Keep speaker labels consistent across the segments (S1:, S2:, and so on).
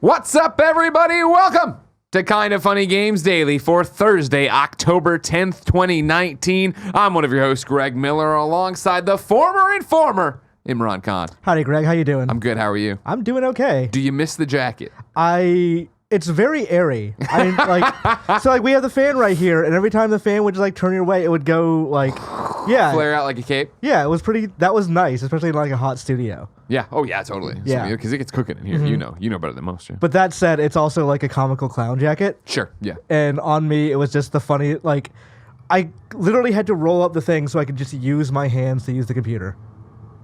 S1: What's up, everybody? Welcome to Kinda Funny Games Daily for Thursday, October 10th, 2019. I'm one of your hosts, Greg Miller, alongside the former informer, Imran Khan.
S2: Howdy, Greg. How you doing?
S1: I'm good. How are you?
S2: I'm doing okay.
S1: Do you miss the jacket?
S2: It's very airy. I mean, so we have the fan right here, and every time the fan would just turn your way, it would go
S1: Flare out like a cape?
S2: Yeah, it was pretty. That was nice, especially in a hot studio.
S1: Yeah. Oh yeah, totally.
S2: Yeah.
S1: Because it gets cooking in here. Mm-hmm. You know better than most. Yeah.
S2: But that said, it's also a comical clown jacket.
S1: Sure. Yeah.
S2: And on me, it was just the funny. I literally had to roll up the thing so I could just use my hands to use the computer.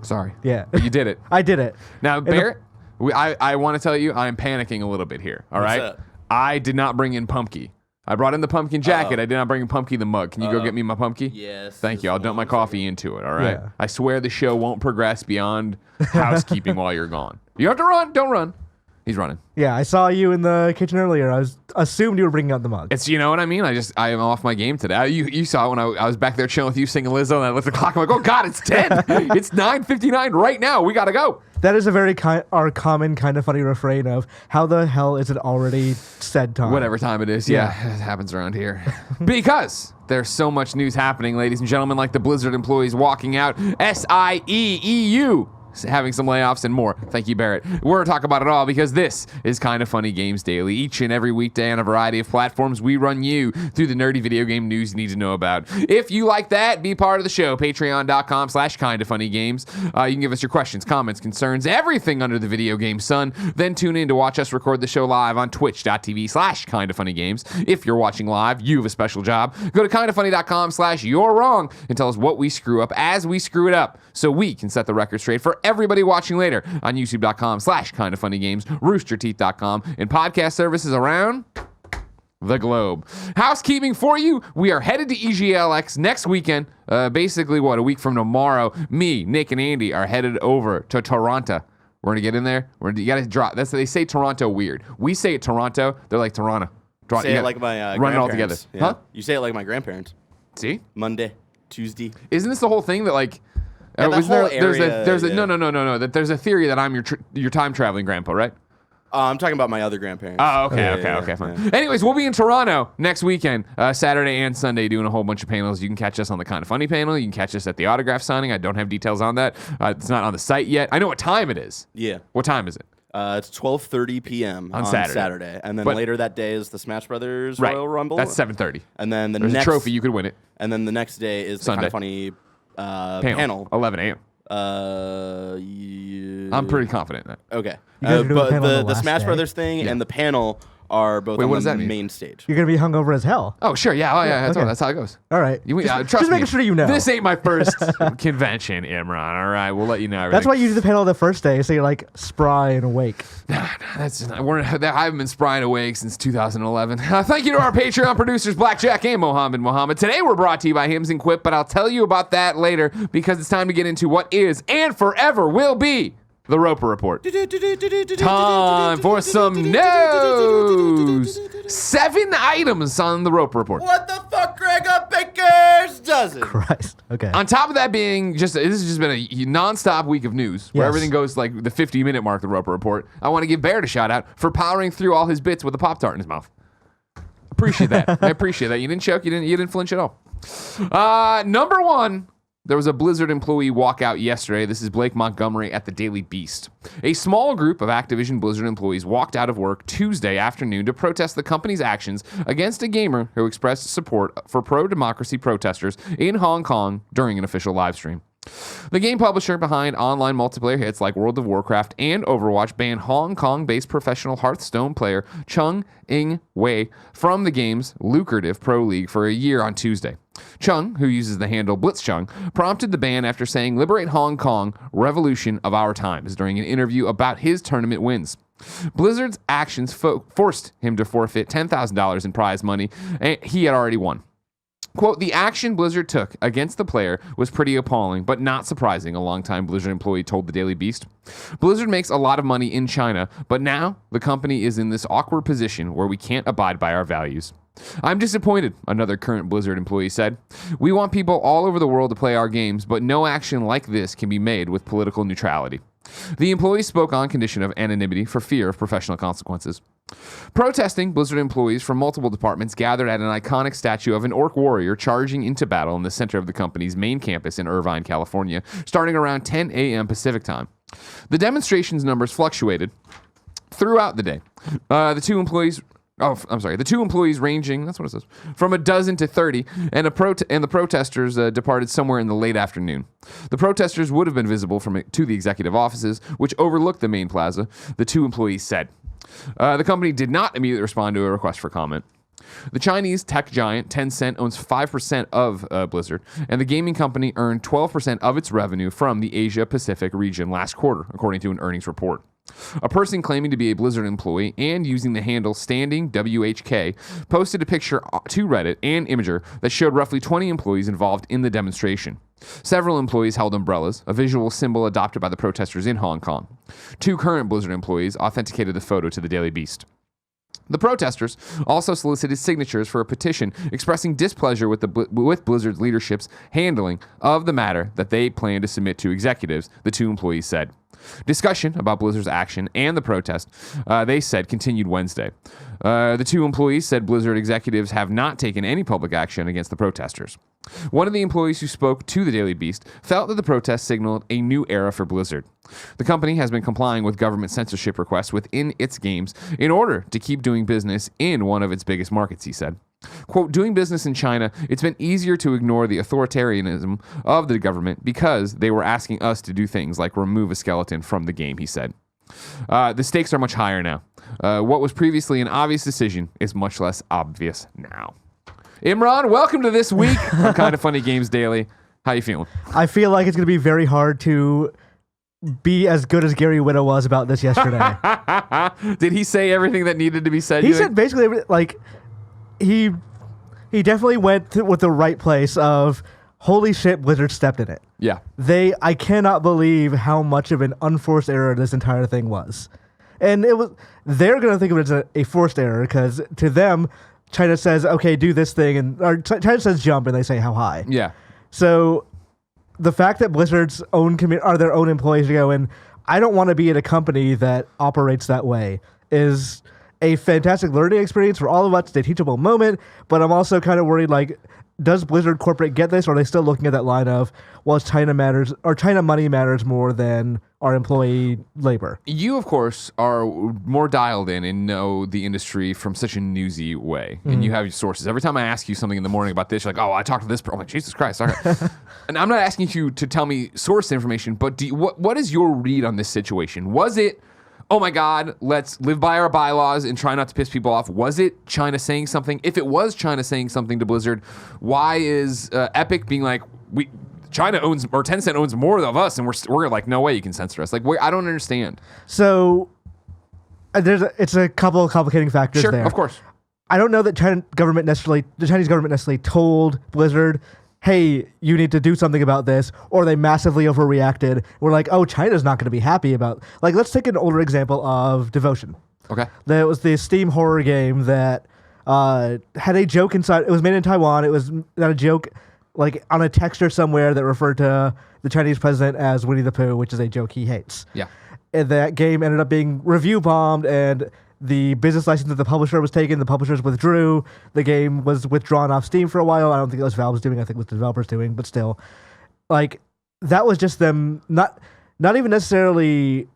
S1: Sorry.
S2: Yeah.
S1: But you did it.
S2: I did it.
S1: Now, Barrett. I want to tell you, I'm panicking a little bit here, all right?
S3: What's up?
S1: I did not bring in Pumpkin. I brought in the pumpkin jacket. I did not bring in Pumpkin the mug. Can you go get me my Pumpkin?
S3: Yes.
S1: Thank you. I'll dump my coffee into it, all right?
S2: Yeah.
S1: I swear the show won't progress beyond housekeeping while you're gone. You have to run. Don't run. He's running.
S2: Yeah, I saw you in the kitchen earlier. I assumed you were bringing out the mug.
S1: It's, you know what I mean? I am off my game today. You saw it when I was back there chilling with you singing Lizzo, and I looked at the clock. I'm like, oh, God, it's 10. It's 9:59 right now. We got to go.
S2: That is a very our common kind of funny refrain of how the hell is it already said time?
S1: Whatever time it is, yeah, it happens around here. Because there's so much news happening, ladies and gentlemen, like the Blizzard employees walking out, SIE EU having some layoffs and more. Thank you, Barrett. We're going to talk about it all because this is Kinda Funny Games Daily. Each and every weekday on a variety of platforms, we run you through the nerdy video game news you need to know about. If you like that, be part of the show. Patreon.com/kindafunnygames. You can give us your questions, comments, concerns, everything under the video game sun. Then tune in to watch us record the show live on twitch.tv/kindafunnygames. If you're watching live, you have a special job. Go to kindafunny.com/you're wrong and tell us what we screw up as we screw it up so we can set the record straight for everybody watching later on youtube.com/kindafunnygames, roosterteeth.com, and podcast services around the globe. Housekeeping for you. We are headed to EGLX next weekend. Basically, a week from tomorrow. Me, Nick, and Andy are headed over to Toronto. We're going to get in there. You got to drop. They say Toronto weird. We say it Toronto. They're like Toronto.
S3: Say it like my
S1: run it all together.
S3: Yeah.
S1: Huh?
S3: You say it like my grandparents.
S1: See?
S3: Monday, Tuesday.
S1: Isn't this the whole thing that
S3: There's
S1: a theory that I'm your time traveling grandpa, right?
S3: I'm talking about my other grandparents.
S1: Oh, okay, fine.
S3: Yeah.
S1: Anyways, we'll be in Toronto next weekend, Saturday and Sunday, doing a whole bunch of panels. You can catch us on the Kinda Funny panel. You can catch us at the autograph signing. I don't have details on that. It's not on the site yet. I know what time it is.
S3: Yeah.
S1: What time is it?
S3: It's 12:30 p.m.
S1: on Saturday.
S3: And then later that day is the Smash Brothers Royal Rumble.
S1: That's 7:30.
S3: And then
S1: There's a trophy. You could win it.
S3: And then the next day is the
S1: Sunday.
S3: Kinda Funny panel.
S1: 11 a.m. I'm pretty confident in that.
S3: Okay.
S2: You guys are doing
S3: But
S2: the panel on the
S3: the
S2: last
S3: Smash
S2: day?
S3: Brothers thing and the panel are both
S1: Wait,
S3: on
S1: what does
S3: the
S1: that mean?
S3: main stage.
S2: You're going to be hungover as hell.
S1: Oh, sure. Yeah. Oh, yeah.
S2: okay.
S1: That's how it goes.
S2: All right.
S1: Trust
S2: just
S1: me.
S2: making sure you know.
S1: This ain't my first convention, Imran. All right. We'll let you know everything.
S2: That's why you do the panel the first day, so you're spry and awake.
S1: That's just not, I haven't been spry and awake since 2011. Thank you to our Patreon producers, Blackjack and Mohammed. Today we're brought to you by Hims and Quip, but I'll tell you about that later because it's time to get into what is and forever will be the Roper Report. Time for some news. 7 items on the Roper Report.
S3: What the fuck, Greg? A baker's dozen.
S2: Christ. Okay.
S1: On top of that being this has just been a non-stop week of news where
S2: Yes.
S1: everything goes the 50-minute mark, the Roper Report. I want to give Barrett a shout out for powering through all his bits with a Pop-Tart in his mouth. Appreciate that. I appreciate that. You didn't choke. You didn't flinch at all. Number one. There was a Blizzard employee walkout yesterday. This is Blake Montgomery at the Daily Beast. A small group of Activision Blizzard employees walked out of work Tuesday afternoon to protest the company's actions against a gamer who expressed support for pro-democracy protesters in Hong Kong during an official live stream. The game publisher behind online multiplayer hits like World of Warcraft and Overwatch banned Hong Kong-based professional Hearthstone player Chung Ing-wei from the game's lucrative Pro League for a year on Tuesday. Chung, who uses the handle Blitzchung, prompted the ban after saying "Liberate Hong Kong, revolution of our times" during an interview about his tournament wins. Blizzard's actions forced him to forfeit $10,000 in prize money he had already won. Quote, "The action Blizzard took against the player was pretty appalling, but not surprising," a longtime Blizzard employee told the Daily Beast. Blizzard makes a lot of money in China, but now the company is in this awkward position where we can't abide by our values. "I'm disappointed," another current Blizzard employee said. "We want people all over the world to play our games, but no action like this can be made with political neutrality." The employees spoke on condition of anonymity for fear of professional consequences. Protesting Blizzard employees from multiple departments gathered at an iconic statue of an orc warrior charging into battle in the center of the company's main campus in Irvine, California, starting around 10 a.m. Pacific time. The demonstrations numbers fluctuated throughout the day. The two employees ranging, that's what it says, from a dozen to 30, and the protesters departed somewhere in the late afternoon. The protesters would have been visible to the executive offices, which overlooked the main plaza, the two employees said. The company did not immediately respond to a request for comment. The Chinese tech giant Tencent owns 5% of Blizzard, and the gaming company earned 12% of its revenue from the Asia-Pacific region last quarter, according to an earnings report. A person claiming to be a Blizzard employee and using the handle StandingWHK posted a picture to Reddit and Imgur that showed roughly 20 employees involved in the demonstration. Several employees held umbrellas, a visual symbol adopted by the protesters in Hong Kong. Two current Blizzard employees authenticated the photo to the Daily Beast. The protesters also solicited signatures for a petition expressing displeasure with Blizzard's leadership's handling of the matter that they plan to submit to executives, the two employees said. Discussion about Blizzard's action and the protest, they said, continued Wednesday. The two employees said Blizzard executives have not taken any public action against the protesters. One of the employees who spoke to the Daily Beast felt that the protest signaled a new era for Blizzard. The company has been complying with government censorship requests within its games in order to keep doing business in one of its biggest markets, he said. Quote, doing business in China, it's been easier to ignore the authoritarianism of the government because they were asking us to do things like remove a skeleton from the game, he said. The stakes are much higher now. What was previously an obvious decision is much less obvious now. Imran, welcome to this week of Kind of Funny Games Daily. How you feeling?
S2: I feel like it's going to be very hard to be as good as Gary Whitta was about this yesterday.
S1: Did he say everything that needed to be said?
S2: He said basically like he definitely went with the right place of holy shit, Blizzard stepped in it.
S1: Yeah.
S2: I cannot believe how much of an unforced error this entire thing was. And they're going to think of it as a forced error because to them, China says, okay, do this thing, or China says jump, and they say how high.
S1: Yeah.
S2: So the fact that Blizzard's own their own employees go in, I don't want to be at a company that operates that way, is a fantastic learning experience for all of us. It's a teachable moment, but I'm also kind of worried, like, does Blizzard Corporate get this, or are they still looking at that line of, well, China matters, or China money matters more than our employee labor? You,
S1: of course, are more dialed in and know the industry from such a newsy way, and you have your sources. Every time I ask you something in the morning about this, you're like, oh, I talked to this person. I'm like, Jesus Christ. Okay. And I'm not asking you to tell me source information, but what is your read on this situation? Was it, oh my God, let's live by our bylaws and try not to piss people off? Was it China saying something? If it was China saying something to Blizzard, why is Epic being like, China owns, or Tencent owns more of us, and we're like, no way you can censor us? Like, I don't understand.
S2: So it's a couple of complicating factors there.
S1: Sure, of course.
S2: I don't know that the Chinese government necessarily told Blizzard, hey, you need to do something about this, or they massively overreacted. We're like, oh, China's not going to be happy about... Like, let's take an older example of Devotion.
S1: Okay.
S2: That was the Steam horror game that had a joke inside. It was made in Taiwan. It was not a joke, like, on a texture somewhere that referred to the Chinese president as Winnie the Pooh, which is a joke he hates.
S1: Yeah.
S2: And that game ended up being review bombed, and the business license of the publisher was taken. The publishers withdrew. The game was withdrawn off Steam for a while. I don't think it was Valve's doing. I think it was the developers doing. But still, like, that was just them not even necessarily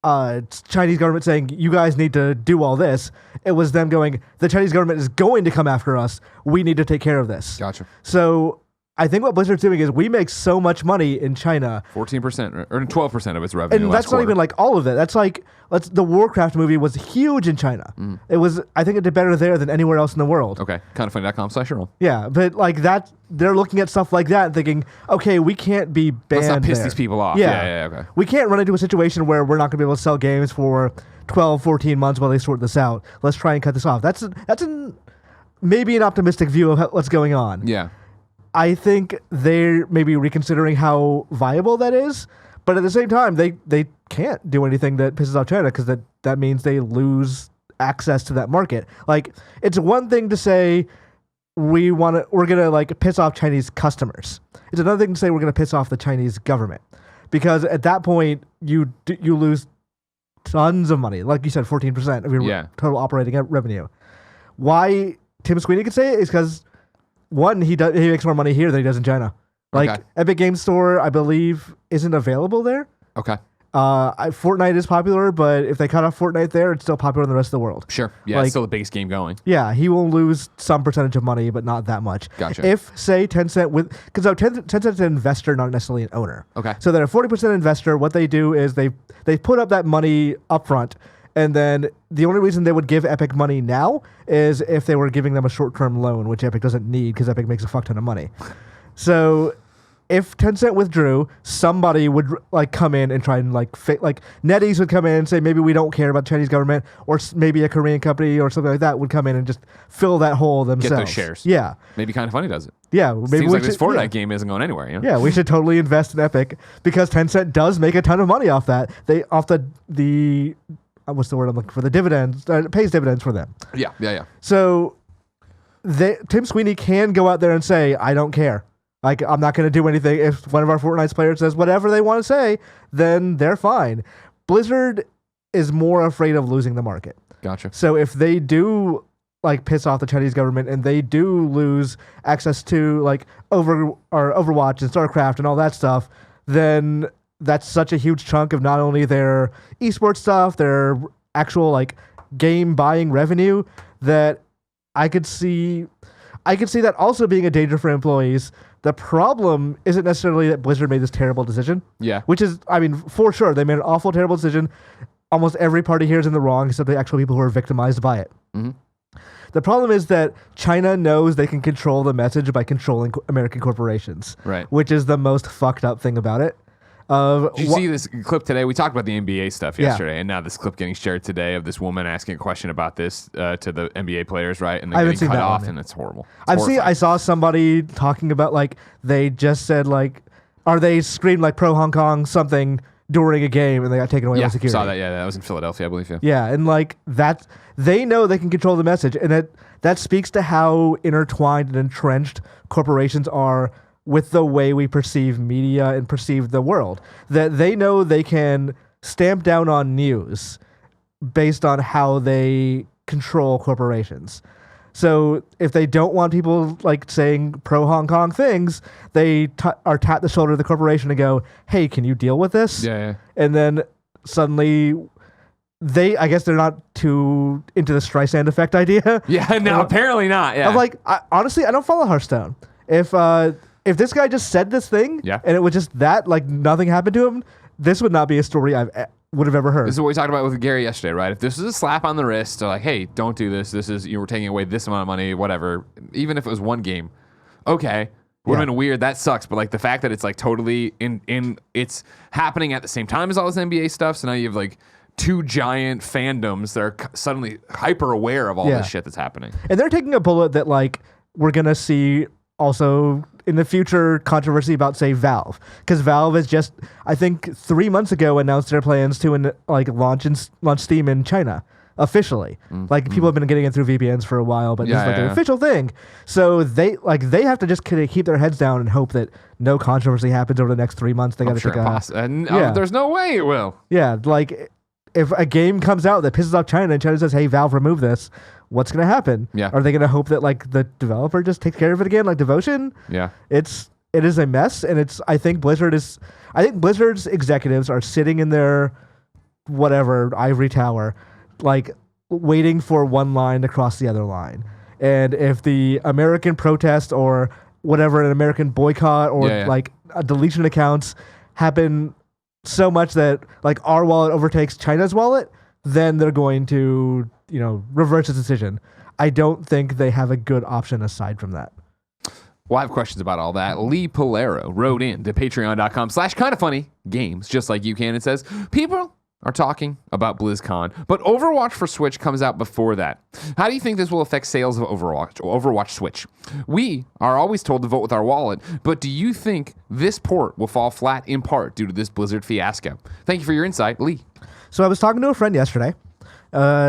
S2: Chinese government saying, you guys need to do all this. It was them going, the Chinese government is going to come after us. We need to take care of this.
S1: Gotcha.
S2: So I think what Blizzard's doing is we make so much money in China.
S1: 14% or 12% of its revenue.
S2: And that's not even like all of it. That's like, the Warcraft movie was huge in China. It was, I think it did better there than anywhere else in the world.
S1: Okay. Kindoffunny.com/roll.
S2: Yeah, but like that, they're looking at stuff like that and thinking, okay, we can't be banned.
S1: Let's not piss
S2: there.
S1: these people off.
S2: Yeah,
S1: okay.
S2: We can't run into a situation where we're not going to be able to sell games for 12, 14 months while they sort this out. Let's try and cut this off. That's maybe an optimistic view of what's going on.
S1: Yeah.
S2: I think they're maybe reconsidering how viable that is, but at the same time, they can't do anything that pisses off China because that means they lose access to that market. Like, it's one thing to say we're gonna like piss off Chinese customers. It's another thing to say we're gonna piss off the Chinese government, because at that point you lose tons of money. Like you said, 14% of your total operating revenue. Why Tim Sweeney could say it is because one, he makes more money here than he does in China. Like Epic Games Store, I believe, isn't available there.
S1: Okay.
S2: Fortnite is popular, but if they cut off Fortnite there, it's still popular in the rest of the world.
S1: Sure. Yeah,
S2: Like-
S1: it's still the biggest game going.
S2: Yeah, he will lose some percentage of money, but not that much.
S1: Gotcha.
S2: If, say, Tencent because Tencent's an investor, not necessarily an owner.
S1: Okay.
S2: So they're a 40% investor. What they do is they put up that money up front, and then the only reason they would give Epic money now is if they were giving them a short-term loan, which Epic doesn't need because Epic makes a fuck ton of money. So if Tencent withdrew, somebody would like come in and try and like NetEase would come in and say maybe we don't care about the Chinese government, or maybe a Korean company or something like that would come in and just fill that hole themselves.
S1: Get those shares.
S2: Yeah.
S1: Maybe Kind of Funny does it.
S2: Yeah. Maybe
S1: Seems like this Fortnite
S2: yeah.
S1: game isn't going anywhere. You know?
S2: Yeah, we should totally invest in Epic because Tencent does make a ton of money off that. Off the what's the word I'm looking for? The dividends. It pays dividends for them.
S1: Yeah.
S2: So Tim Sweeney can go out there and say, I don't care. Like, I'm not going to do anything. If one of our Fortnite players says whatever they want to say, then they're fine. Blizzard is more afraid of losing the market.
S1: Gotcha.
S2: So if they do like piss off the Chinese government and they do lose access to like Overwatch and StarCraft and all that stuff, then that's such a huge chunk of not only their esports stuff, their actual like game buying revenue, that I could see that also being a danger for employees. The problem isn't necessarily that Blizzard made this terrible decision.
S1: Yeah.
S2: Which is, I mean, for sure, they made an awful, terrible decision. Almost every party here is in the wrong, except the actual people who are victimized by it.
S1: Mm-hmm.
S2: The problem is that China knows they can control the message by controlling American corporations.
S1: Right.
S2: Which is the most fucked up thing about it.
S1: Did you see this clip today? We talked about the NBA stuff yesterday, and now this clip getting shared today of this woman asking a question about this to the NBA players, right? And then getting cut off, and it's horrible.
S2: I saw somebody talking about like they just said like, or they screamed like pro Hong Kong something during a game, and they got taken away by security.
S1: Saw that. Yeah, that was in Philadelphia, I believe.
S2: Yeah, and like that, they know they can control the message, and that speaks to how intertwined and entrenched corporations are with the way we perceive media and perceive the world. That they know they can stamp down on news based on how they control corporations. So if they don't want people like saying pro Hong Kong things, they are tap the shoulder of the corporation and go, "Hey, can you deal with this?"
S1: Yeah.
S2: And then suddenly I guess they're not too into the Streisand effect idea.
S1: Yeah, no, apparently not. Yeah.
S2: I'm like, honestly, I don't follow Hearthstone. If this guy just said this thing, and it was just that, like nothing happened to him, this would not be a story I would have ever heard.
S1: This is what we talked about with Gary yesterday, right? If this is a slap on the wrist, they're like, hey, don't do this. This is, you were taking away this amount of money, whatever. Even if it was one game, okay, would have been weird. That sucks. But like the fact that it's like totally it's happening at the same time as all this NBA stuff. So now you have like two giant fandoms that are suddenly hyper aware of all this shit that's happening.
S2: And they're taking a bullet that like we're gonna see also in the future controversy about, say, Valve, because Valve has just, I think 3 months ago, announced their plans to launch Steam in China officially. Like people have been getting it through VPNs for a while, but this is like an official thing. So they have to just keep their heads down and hope that no controversy happens over the next 3 months. They got to pick a.
S1: There's no way it will.
S2: Yeah, like if a game comes out that pisses off China and China says, "Hey, Valve, remove this," what's going to happen?
S1: Yeah.
S2: Are they going to hope that like the developer just takes care of it again, like Devotion?
S1: Yeah.
S2: It is a mess, and I think Blizzard's executives are sitting in their whatever ivory tower, like waiting for one line to cross the other line. And if the American protest or whatever, an American boycott or like a deletion accounts happen so much that like our wallet overtakes China's wallet, then they're going to, reverse the decision. I don't think they have a good option aside from that.
S1: Well, I have questions about all that. Lee Pollero wrote in to patreon.com/kindoffunnygames, just like you can. It says, people are talking about BlizzCon, but Overwatch for Switch comes out before that. How do you think this will affect sales of Overwatch Switch? We are always told to vote with our wallet, but do you think this port will fall flat in part due to this Blizzard fiasco? Thank you for your insight, Lee.
S2: So I was talking to a friend yesterday,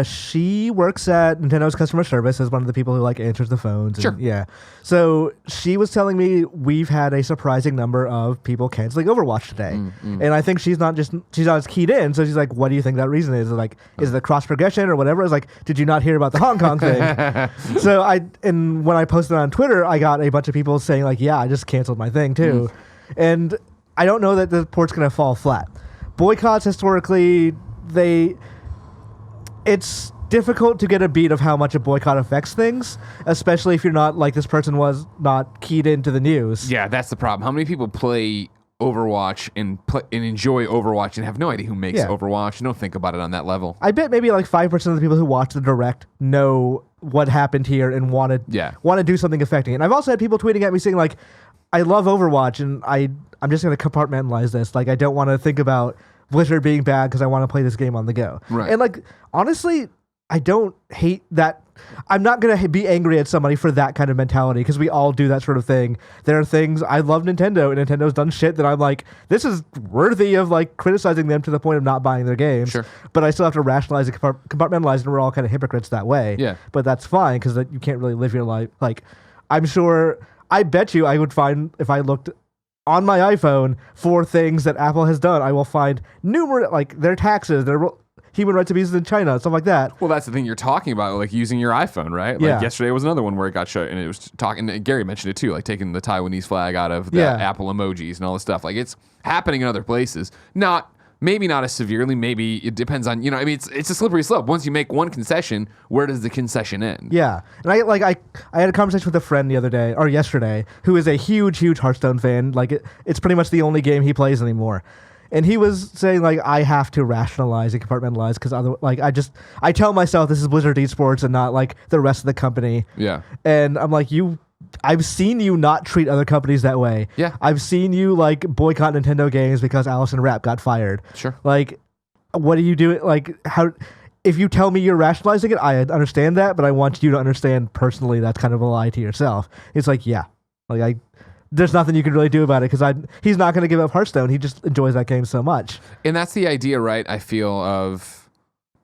S2: She works at Nintendo's customer service as one of the people who like answers the phones.
S1: Sure.
S2: Yeah. So she was telling me we've had a surprising number of people canceling Overwatch today, and I think she's not as keyed in. So she's like, "What do you think that reason is? Like, is it a cross progression or whatever?" I was like, "Did you not hear about the Hong Kong thing?" So when I posted on Twitter, I got a bunch of people saying like, "Yeah, I just canceled my thing too," and I don't know that the port's gonna fall flat. Boycotts historically, it's difficult to get a beat of how much a boycott affects things, especially if you're not like this person was not keyed into the news.
S1: Yeah, that's the problem. How many people play Overwatch and enjoy Overwatch and have no idea who makes Overwatch and don't think about it on that level?
S2: I bet maybe like 5% of the people who watch the direct know what happened here and want to do something affecting it. And I've also had people tweeting at me saying like, I love Overwatch and I'm just going to compartmentalize this. Like, I don't want to think about Blizzard being bad because I want to play this game on the go.
S1: Right.
S2: And like, honestly, I don't hate that. I'm not going to be angry at somebody for that kind of mentality because we all do that sort of thing. There are things, I love Nintendo and Nintendo's done shit that I'm like, this is worthy of like criticizing them to the point of not buying their games.
S1: Sure.
S2: But I still have to rationalize and compartmentalize, and we're all kind of hypocrites that way.
S1: Yeah.
S2: But that's fine because you can't really live your life. Like, I bet you I would find, if I looked on my iPhone for things that Apple has done, I will find numerous, like their taxes, their human rights abuses in China, stuff like that.
S1: Well, that's the thing you're talking about, like using your iPhone, right? Like yesterday was another one where it got shut, and it was talking, and Gary mentioned it too, like taking the Taiwanese flag out of the Apple emojis and all this stuff. Like, it's happening in other places. Maybe not as severely. Maybe it depends on, I mean, it's a slippery slope. Once you make one concession, where does the concession end?
S2: Yeah. And I had a conversation with a friend yesterday, who is a huge, huge Hearthstone fan. Like, it's pretty much the only game he plays anymore. And he was saying, like, I have to rationalize and compartmentalize because I tell myself this is Blizzard Esports and not like the rest of the company.
S1: Yeah.
S2: And I'm like, I've seen you not treat other companies that way.
S1: Yeah.
S2: I've seen you like boycott Nintendo games because Allison Rapp got fired.
S1: Sure.
S2: Like, what do you do? Like, how? If you tell me you're rationalizing it, I understand that, but I want you to understand personally that's kind of a lie to yourself. It's like, yeah, like there's nothing you can really do about it because he's not going to give up Hearthstone. He just enjoys that game so much.
S1: And that's the idea, right? I feel of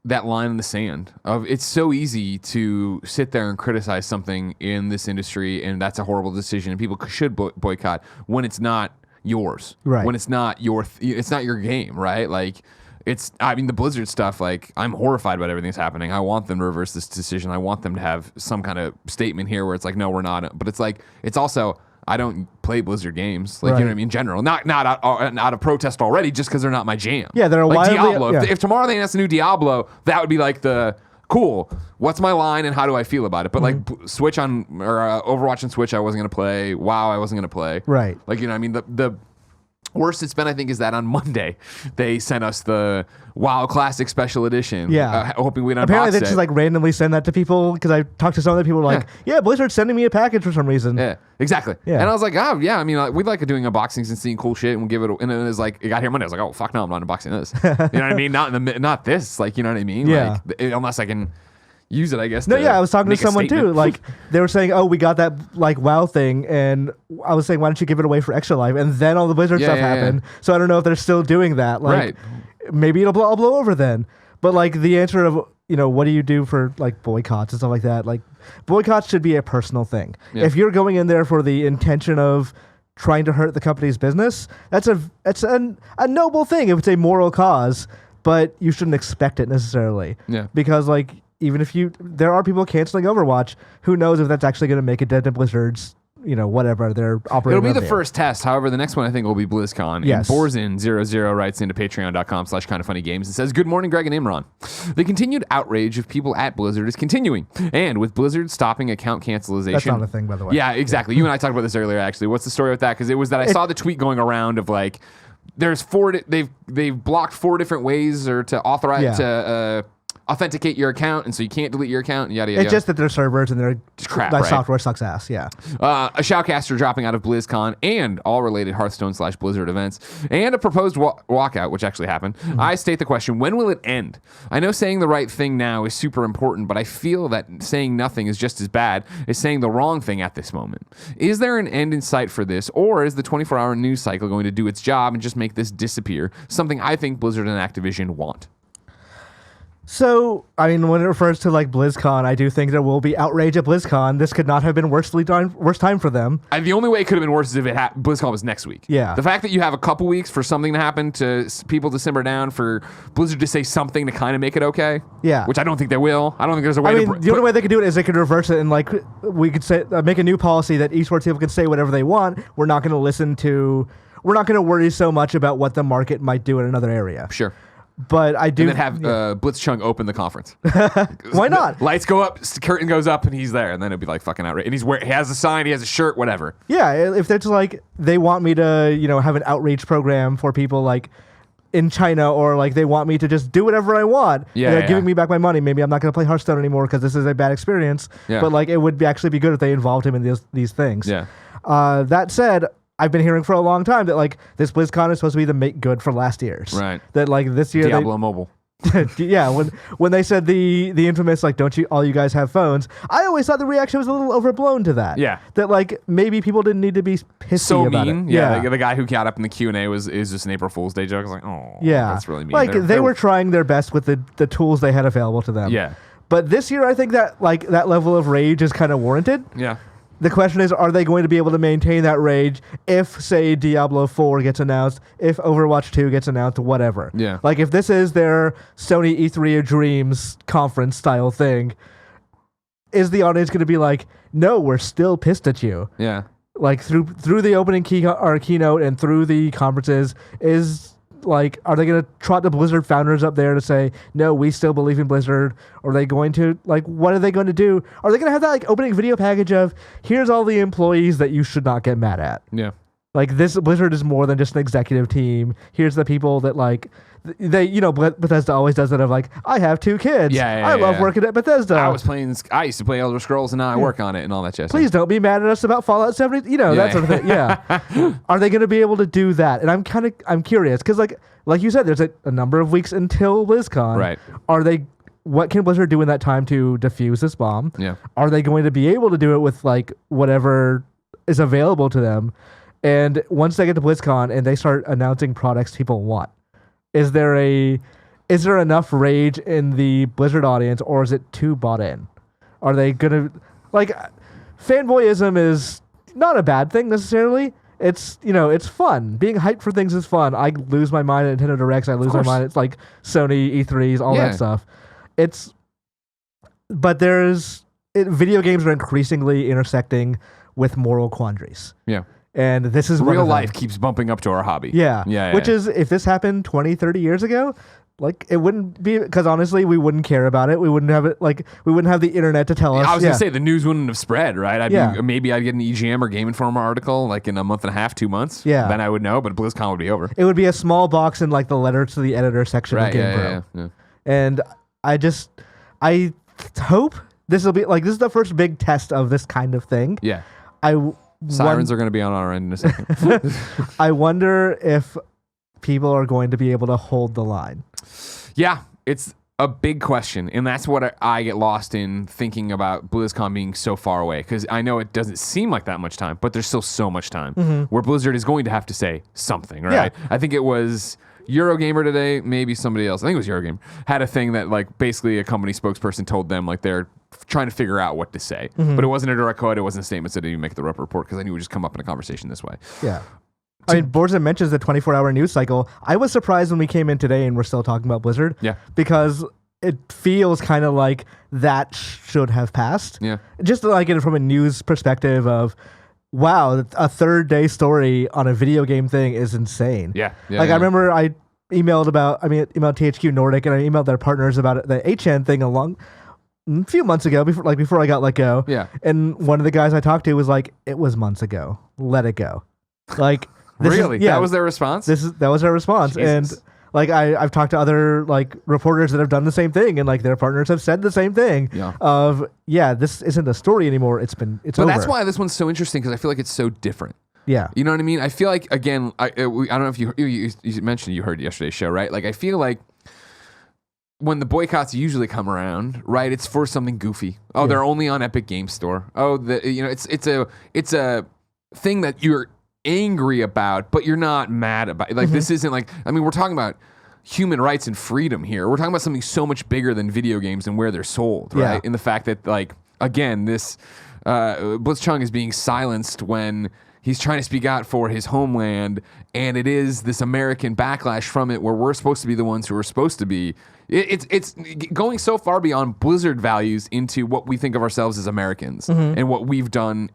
S1: that line in the sand of it's so easy to sit there and criticize something in this industry, and that's a horrible decision, and people should boycott when it's not yours,
S2: right?
S1: When it's not it's not your game, right? Like, the Blizzard stuff, like, I'm horrified about everything that's happening. I want them to reverse this decision. I want them to have some kind of statement here where it's like, no, we're not. But it's like, it's also, I don't play Blizzard games, like, you know what I mean, in general. Not out of protest already, just because they're not my jam.
S2: Yeah, they're
S1: like
S2: wildly,
S1: Diablo.
S2: yeah.
S1: If tomorrow they announce a new Diablo, that would be like cool. What's my line and how do I feel about it? But like Switch Overwatch and Switch, I wasn't gonna play. WoW, I wasn't gonna play.
S2: Right.
S1: Like, I mean, the worst it's been, I think, is that on Monday they sent us the WoW Classic Special Edition.
S2: Yeah.
S1: Hoping we'd unbox
S2: Apparently they
S1: it.
S2: just like randomly send that to people because I talked to some other people who were like, yeah, Blizzard's sending me a package for some reason.
S1: Yeah, exactly. Yeah. And I was like, oh yeah, I mean, we like doing unboxings and seeing cool shit, and we'll give it. And then it was like, it got here Monday. I was like, oh fuck no, I'm not unboxing this. You know what I mean? Not this. Like, you know what I mean?
S2: Yeah.
S1: Like, unless I can use it, I guess.
S2: No, I was talking to someone too. Like, they were saying, oh, we got that like WoW thing, and I was saying, why don't you give it away for Extra Life? And then all the Blizzard stuff happened. So I don't know if they're still doing that. Like, maybe I'll blow over then. But like the answer of, what do you do for like boycotts and stuff like that? Like, boycotts should be a personal thing. Yeah. If you're going in there for the intention of trying to hurt the company's business, that's a noble thing if it's a moral cause, but you shouldn't expect it necessarily. Yeah. Because like, even if there are people canceling Overwatch, who knows if that's actually going to make a dent in Blizzard's, whatever they're operating.
S1: It'll be the first test. However, the next one I think will be BlizzCon.
S2: Yes.
S1: And Borzin00 writes into patreon.com/kindoffunnygames and says, good morning, Greg and Imran. The continued outrage of people at Blizzard is continuing. And with Blizzard stopping account cancellation.
S2: That's not a thing, by the way.
S1: Yeah, exactly. You and I talked about this earlier, actually. What's the story with that? Because it was that I saw the tweet going around of like, there's they've blocked 4 different ways or to authorize to authenticate your account, and so you can't delete your account, and yada, yada,
S2: It's just that their servers and their
S1: crap,
S2: that
S1: right?
S2: software sucks ass, yeah.
S1: A shoutcaster dropping out of BlizzCon and all related Hearthstone/Blizzard events, and a proposed walkout, which actually happened. I state the question, when will it end? I know saying the right thing now is super important, but I feel that saying nothing is just as bad as saying the wrong thing at this moment. Is there an end in sight for this, or is the 24-hour news cycle going to do its job and just make this disappear? Something I think Blizzard and Activision want.
S2: So, I mean, when it refers to like BlizzCon, I do think there will be outrage at BlizzCon. This could not have been worse time for them.
S1: The only way it could have been worse is if BlizzCon was next week.
S2: Yeah.
S1: The fact that you have a couple weeks for something to happen, to people to simmer down, for Blizzard to say something to kind of make it okay.
S2: Yeah.
S1: Which I don't think they will. I don't think there's a way
S2: I mean, the only way they could do it is they could reverse it and like we could say make a new policy that esports people can say whatever they want. We're not going to worry so much about what the market might do in another area.
S1: Sure.
S2: But I do.
S1: And then have Blitzchung open the conference.
S2: Why not?
S1: Lights go up, curtain goes up, and he's there, and then it'd be like fucking outrage. And he has a sign, he has a shirt, whatever.
S2: Yeah, if it's like they want me to, have an outreach program for people like in China, or like they want me to just do whatever I want.
S1: Yeah,
S2: they're giving me back my money. Maybe I'm not going to play Hearthstone anymore because this is a bad experience.
S1: Yeah.
S2: But like it would actually be good if they involved him in these things.
S1: Yeah.
S2: That said, I've been hearing for a long time that like this BlizzCon is supposed to be the make good for last year's.
S1: Right.
S2: That like this year
S1: Diablo Mobile.
S2: yeah, when they said the infamous like don't you all you guys have phones, I always thought the reaction was a little overblown to that.
S1: Yeah.
S2: That like maybe people didn't need to be pissy
S1: So
S2: about
S1: mean.
S2: it.
S1: Yeah. The guy who got up in the Q&A is just an April Fool's Day joke. I was like, oh,
S2: yeah,
S1: that's really mean.
S2: Like they were trying their best with the tools they had available to them.
S1: Yeah.
S2: But this year I think that like that level of rage is kind of warranted.
S1: Yeah.
S2: The question is, are they going to be able to maintain that rage if, say, Diablo 4 gets announced, if Overwatch 2 gets announced, whatever?
S1: Yeah.
S2: Like, if this is their Sony E3 of Dreams conference style thing, is the audience going to be like, no, we're still pissed at you?
S1: Yeah.
S2: Like, through the opening keynote and through the conferences, like, are they going to trot the Blizzard founders up there to say, no, we still believe in Blizzard? Or are they going to, like, what are they going to do? Are they going to have that, like, opening video package of, here's all the employees that you should not get mad at?
S1: Yeah.
S2: Like, this Blizzard is more than just an executive team. Here's the people that, like, Bethesda always does that of, like, I have 2 kids.
S1: Yeah,
S2: I love working at Bethesda.
S1: I used to play Elder Scrolls, and now I work on it and all that jazz.
S2: Please don't be mad at us about Fallout 70, that sort of thing. Yeah. Are they going to be able to do that? And I'm curious, because, like you said, there's a number of weeks until BlizzCon.
S1: Right.
S2: What can Blizzard do in that time to defuse this bomb?
S1: Yeah.
S2: Are they going to be able to do it with, like, whatever is available to them? And once they get to BlizzCon and they start announcing products people want, is there enough rage in the Blizzard audience, or is it too bought in? Are they gonna fanboyism is not a bad thing necessarily. It's it's fun. Being hyped for things is fun. I lose my mind at Nintendo Directs. I lose my mind. It's like Sony E3s, all that stuff. But video games are increasingly intersecting with moral quandaries.
S1: Yeah.
S2: And this is
S1: real life keeps bumping up to our hobby.
S2: Yeah. Which is, if this happened 20, 30 years ago, like, it wouldn't be, because honestly, we wouldn't care about it. We wouldn't have it, like, we wouldn't have the internet to tell us.
S1: I was going to say, the news wouldn't have spread, right? Maybe I'd get an EGM or Game Informer article, like, in a month and a half, 2 months.
S2: Yeah.
S1: Then I would know, but BlizzCon would be over.
S2: It would be a small box in, like, the letter to the editor section of GamePro.
S1: Yeah.
S2: And I hope this will be, like, this is the first big test of this kind of thing.
S1: Yeah. Sirens are going to be on our end in a second.
S2: I wonder if people are going to be able to hold the line.
S1: Yeah, it's a big question. And that's what I get lost in, thinking about BlizzCon being so far away. Because I know it doesn't seem like that much time, but there's still so much time where Blizzard is going to have to say something, right? Yeah. I think it was Eurogamer today, maybe somebody else, I think it was Eurogamer, had a thing that, like, basically a company spokesperson told them, like, they're trying to figure out what to say. But it wasn't a direct quote, it wasn't a statement, so they didn't make the report, because I knew it would just come up in a conversation this way.
S2: Yeah. I mean, Borza mentions the 24-hour news cycle. I was surprised when we came in today and we're still talking about Blizzard.
S1: Yeah.
S2: Because it feels kind of like that should have passed.
S1: Yeah.
S2: Just like it from a news perspective of, wow, a third-day story on a video game thing is insane.
S1: Yeah.
S2: I remember I emailed THQ Nordic, and I emailed their partners about the HN thing a few months ago, before I got let go.
S1: Yeah.
S2: And one of the guys I talked to was like, it was months ago. Let it go. Like,
S1: really? That was their response?
S2: That was their response. Jesus. And like I've talked to other like reporters that have done the same thing, and like their partners have said the same thing. Yeah. This isn't a story anymore. It's over.
S1: That's why this one's so interesting, because I feel like it's so different.
S2: Yeah.
S1: You know what I mean? I feel like, again, I don't know if you mentioned you heard yesterday's show, right? Like, I feel like when the boycotts usually come around, right, it's for something goofy. Oh, they're only on Epic Games Store. Oh, it's a thing that you're angry about, but you're not mad about. Like, this isn't like, I mean, we're talking about human rights and freedom here. We're talking about something so much bigger than video games and where they're sold, right?
S2: Yeah.
S1: In the fact that, like, again, this Blitzchung is being silenced when he's trying to speak out for his homeland, and it is this American backlash from it where we're supposed to be the ones who are supposed to be. It's going so far beyond Blizzard values into what we think of ourselves as Americans and what we've done,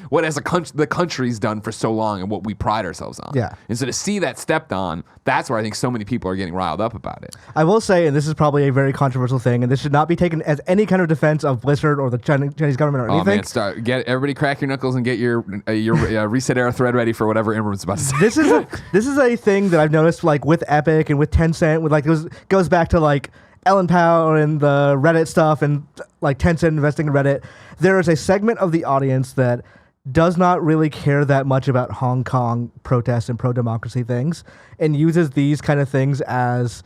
S1: what as the country's done for so long and what we pride ourselves on.
S2: Yeah.
S1: And so to see that stepped on, that's where I think so many people are getting riled up about it.
S2: I will say, and this is probably a very controversial thing, and this should not be taken as any kind of defense of Blizzard or the Chinese government or anything.
S1: Oh man, get everybody crack your knuckles and get your Reset Era thread ready for whatever Imran's about to say.
S2: This is a thing that I've noticed, like with Epic and with Tencent, with like goes back to like Ellen Powell and the Reddit stuff and like Tencent investing in Reddit. There is a segment of the audience that does not really care that much about Hong Kong protests and pro-democracy things and uses these kind of things as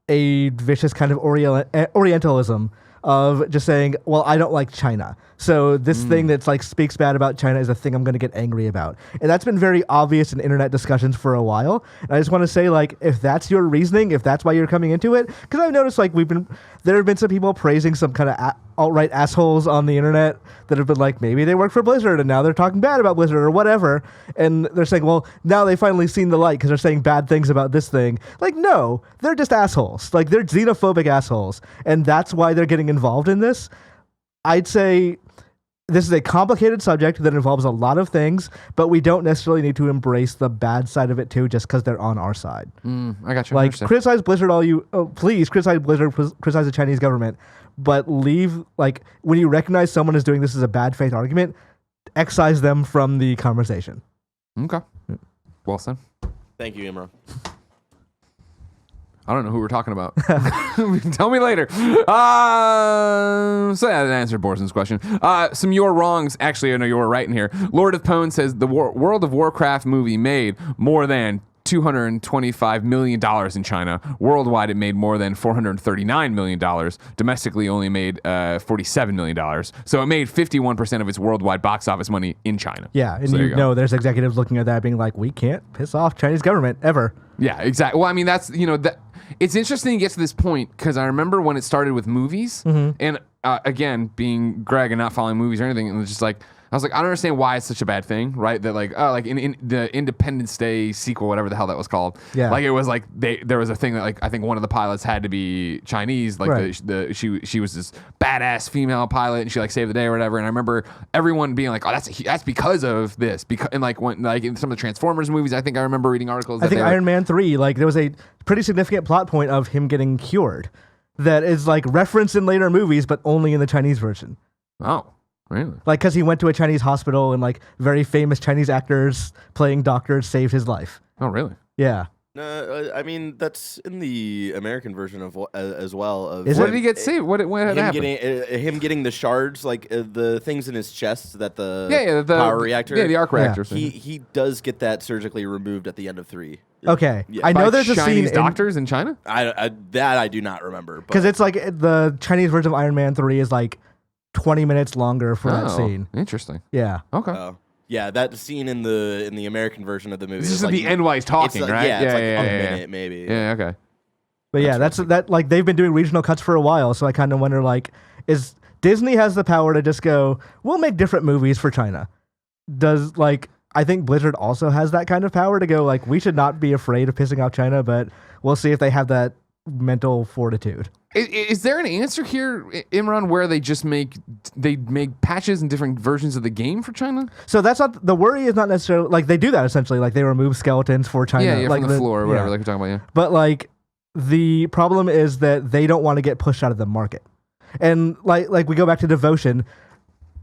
S2: a vicious kind of Orientalism of just saying, well, I don't like China. So this thing that's like speaks bad about China is a thing I'm going to get angry about. And that's been very obvious in internet discussions for a while. And I just want to say, like, if that's your reasoning, if that's why you're coming into it, because I've noticed like there have been some people praising some kind of alt-right assholes on the internet that have been like, maybe they work for Blizzard and now they're talking bad about Blizzard or whatever. And they're saying, well, now they finally seen the light because they're saying bad things about this thing. Like, no, they're just assholes. Like, they're xenophobic assholes. And that's why they're getting involved in this. I'd say this is a complicated subject that involves a lot of things, but we don't necessarily need to embrace the bad side of it too, just because they're on our side.
S1: I got you.
S2: Like, criticize Blizzard please criticize Blizzard, criticize the Chinese government, but leave, like, when you recognize someone is doing this as a bad faith argument, excise them from the conversation.
S1: Okay. Well said.
S3: Thank you, Imran.
S1: I don't know who we're talking about. Tell me later. So that answered Borson's question. Some you're wrongs. Actually, I know you were right in here. Lord of Pwn says the World of Warcraft movie made more than $225 million in China. Worldwide, it made more than $439 million. Domestically, only made $47 million. So it made 51% of its worldwide box office money in China.
S2: Yeah, and
S1: So
S2: you know there's executives looking at that being like, we can't piss off Chinese government ever.
S1: Yeah, exactly. Well, I mean, that's, it's interesting to get to this point because I remember when it started with movies and again, being Greg and not following movies or anything, and it was just like, I was like, I don't understand why it's such a bad thing, right? That like, like in the Independence Day sequel, whatever the hell that was called.
S2: Yeah.
S1: Like it was like there was a thing that like I think one of the pilots had to be Chinese, like
S2: right.
S1: she was this badass female pilot and she like saved the day or whatever. And I remember everyone being like, oh, that's because of this. And like when like in some of the Transformers movies, I think I remember reading articles.
S2: I think Iron Man 3, like there was a pretty significant plot point of him getting cured that is like referenced in later movies, but only in the Chinese version.
S1: Oh. Really?
S2: Like, because he went to a Chinese hospital and, like, very famous Chinese actors playing doctors saved his life.
S1: Oh, really?
S2: Yeah.
S3: No, I mean, that's in the American version of as well. Of
S1: what did he get saved? What happened?
S3: Him getting the shards, like the things in his chest that the
S1: the
S3: power reactor.
S1: Yeah, the arc reactor.
S3: He does get that surgically removed at the end of 3.
S2: Okay.
S3: Yeah.
S2: I know
S1: By
S2: there's a
S1: Chinese
S2: scene
S1: doctors in China?
S3: I do not remember.
S2: Because it's like the Chinese version of Iron Man 3 is like 20 minutes longer for that scene.
S1: Interesting.
S2: Yeah.
S1: Okay.
S3: Yeah, that scene in the American version of the movie.
S1: This is
S3: like,
S1: the end while he's talking,
S3: like,
S1: right?
S3: Yeah, it's like a
S1: yeah.
S3: minute maybe.
S1: Yeah, okay.
S2: But yeah, that's like they've been doing regional cuts for a while, so I kind of wonder like, is Disney has the power to just go, we'll make different movies for China. Does like I think Blizzard also has that kind of power to go like, we should not be afraid of pissing off China, but we'll see if they have that mental fortitude.
S1: Is there an answer here, Imran, where they just make patches and different versions of the game for China?
S2: So that's not the worry. Is not necessarily like they do that essentially. Like they remove skeletons for China.
S1: Yeah,
S2: like
S1: from the floor or whatever.
S2: Yeah.
S1: Like we're talking about. Yeah.
S2: But like the problem is that they don't want to get pushed out of the market, and like we go back to Devotion.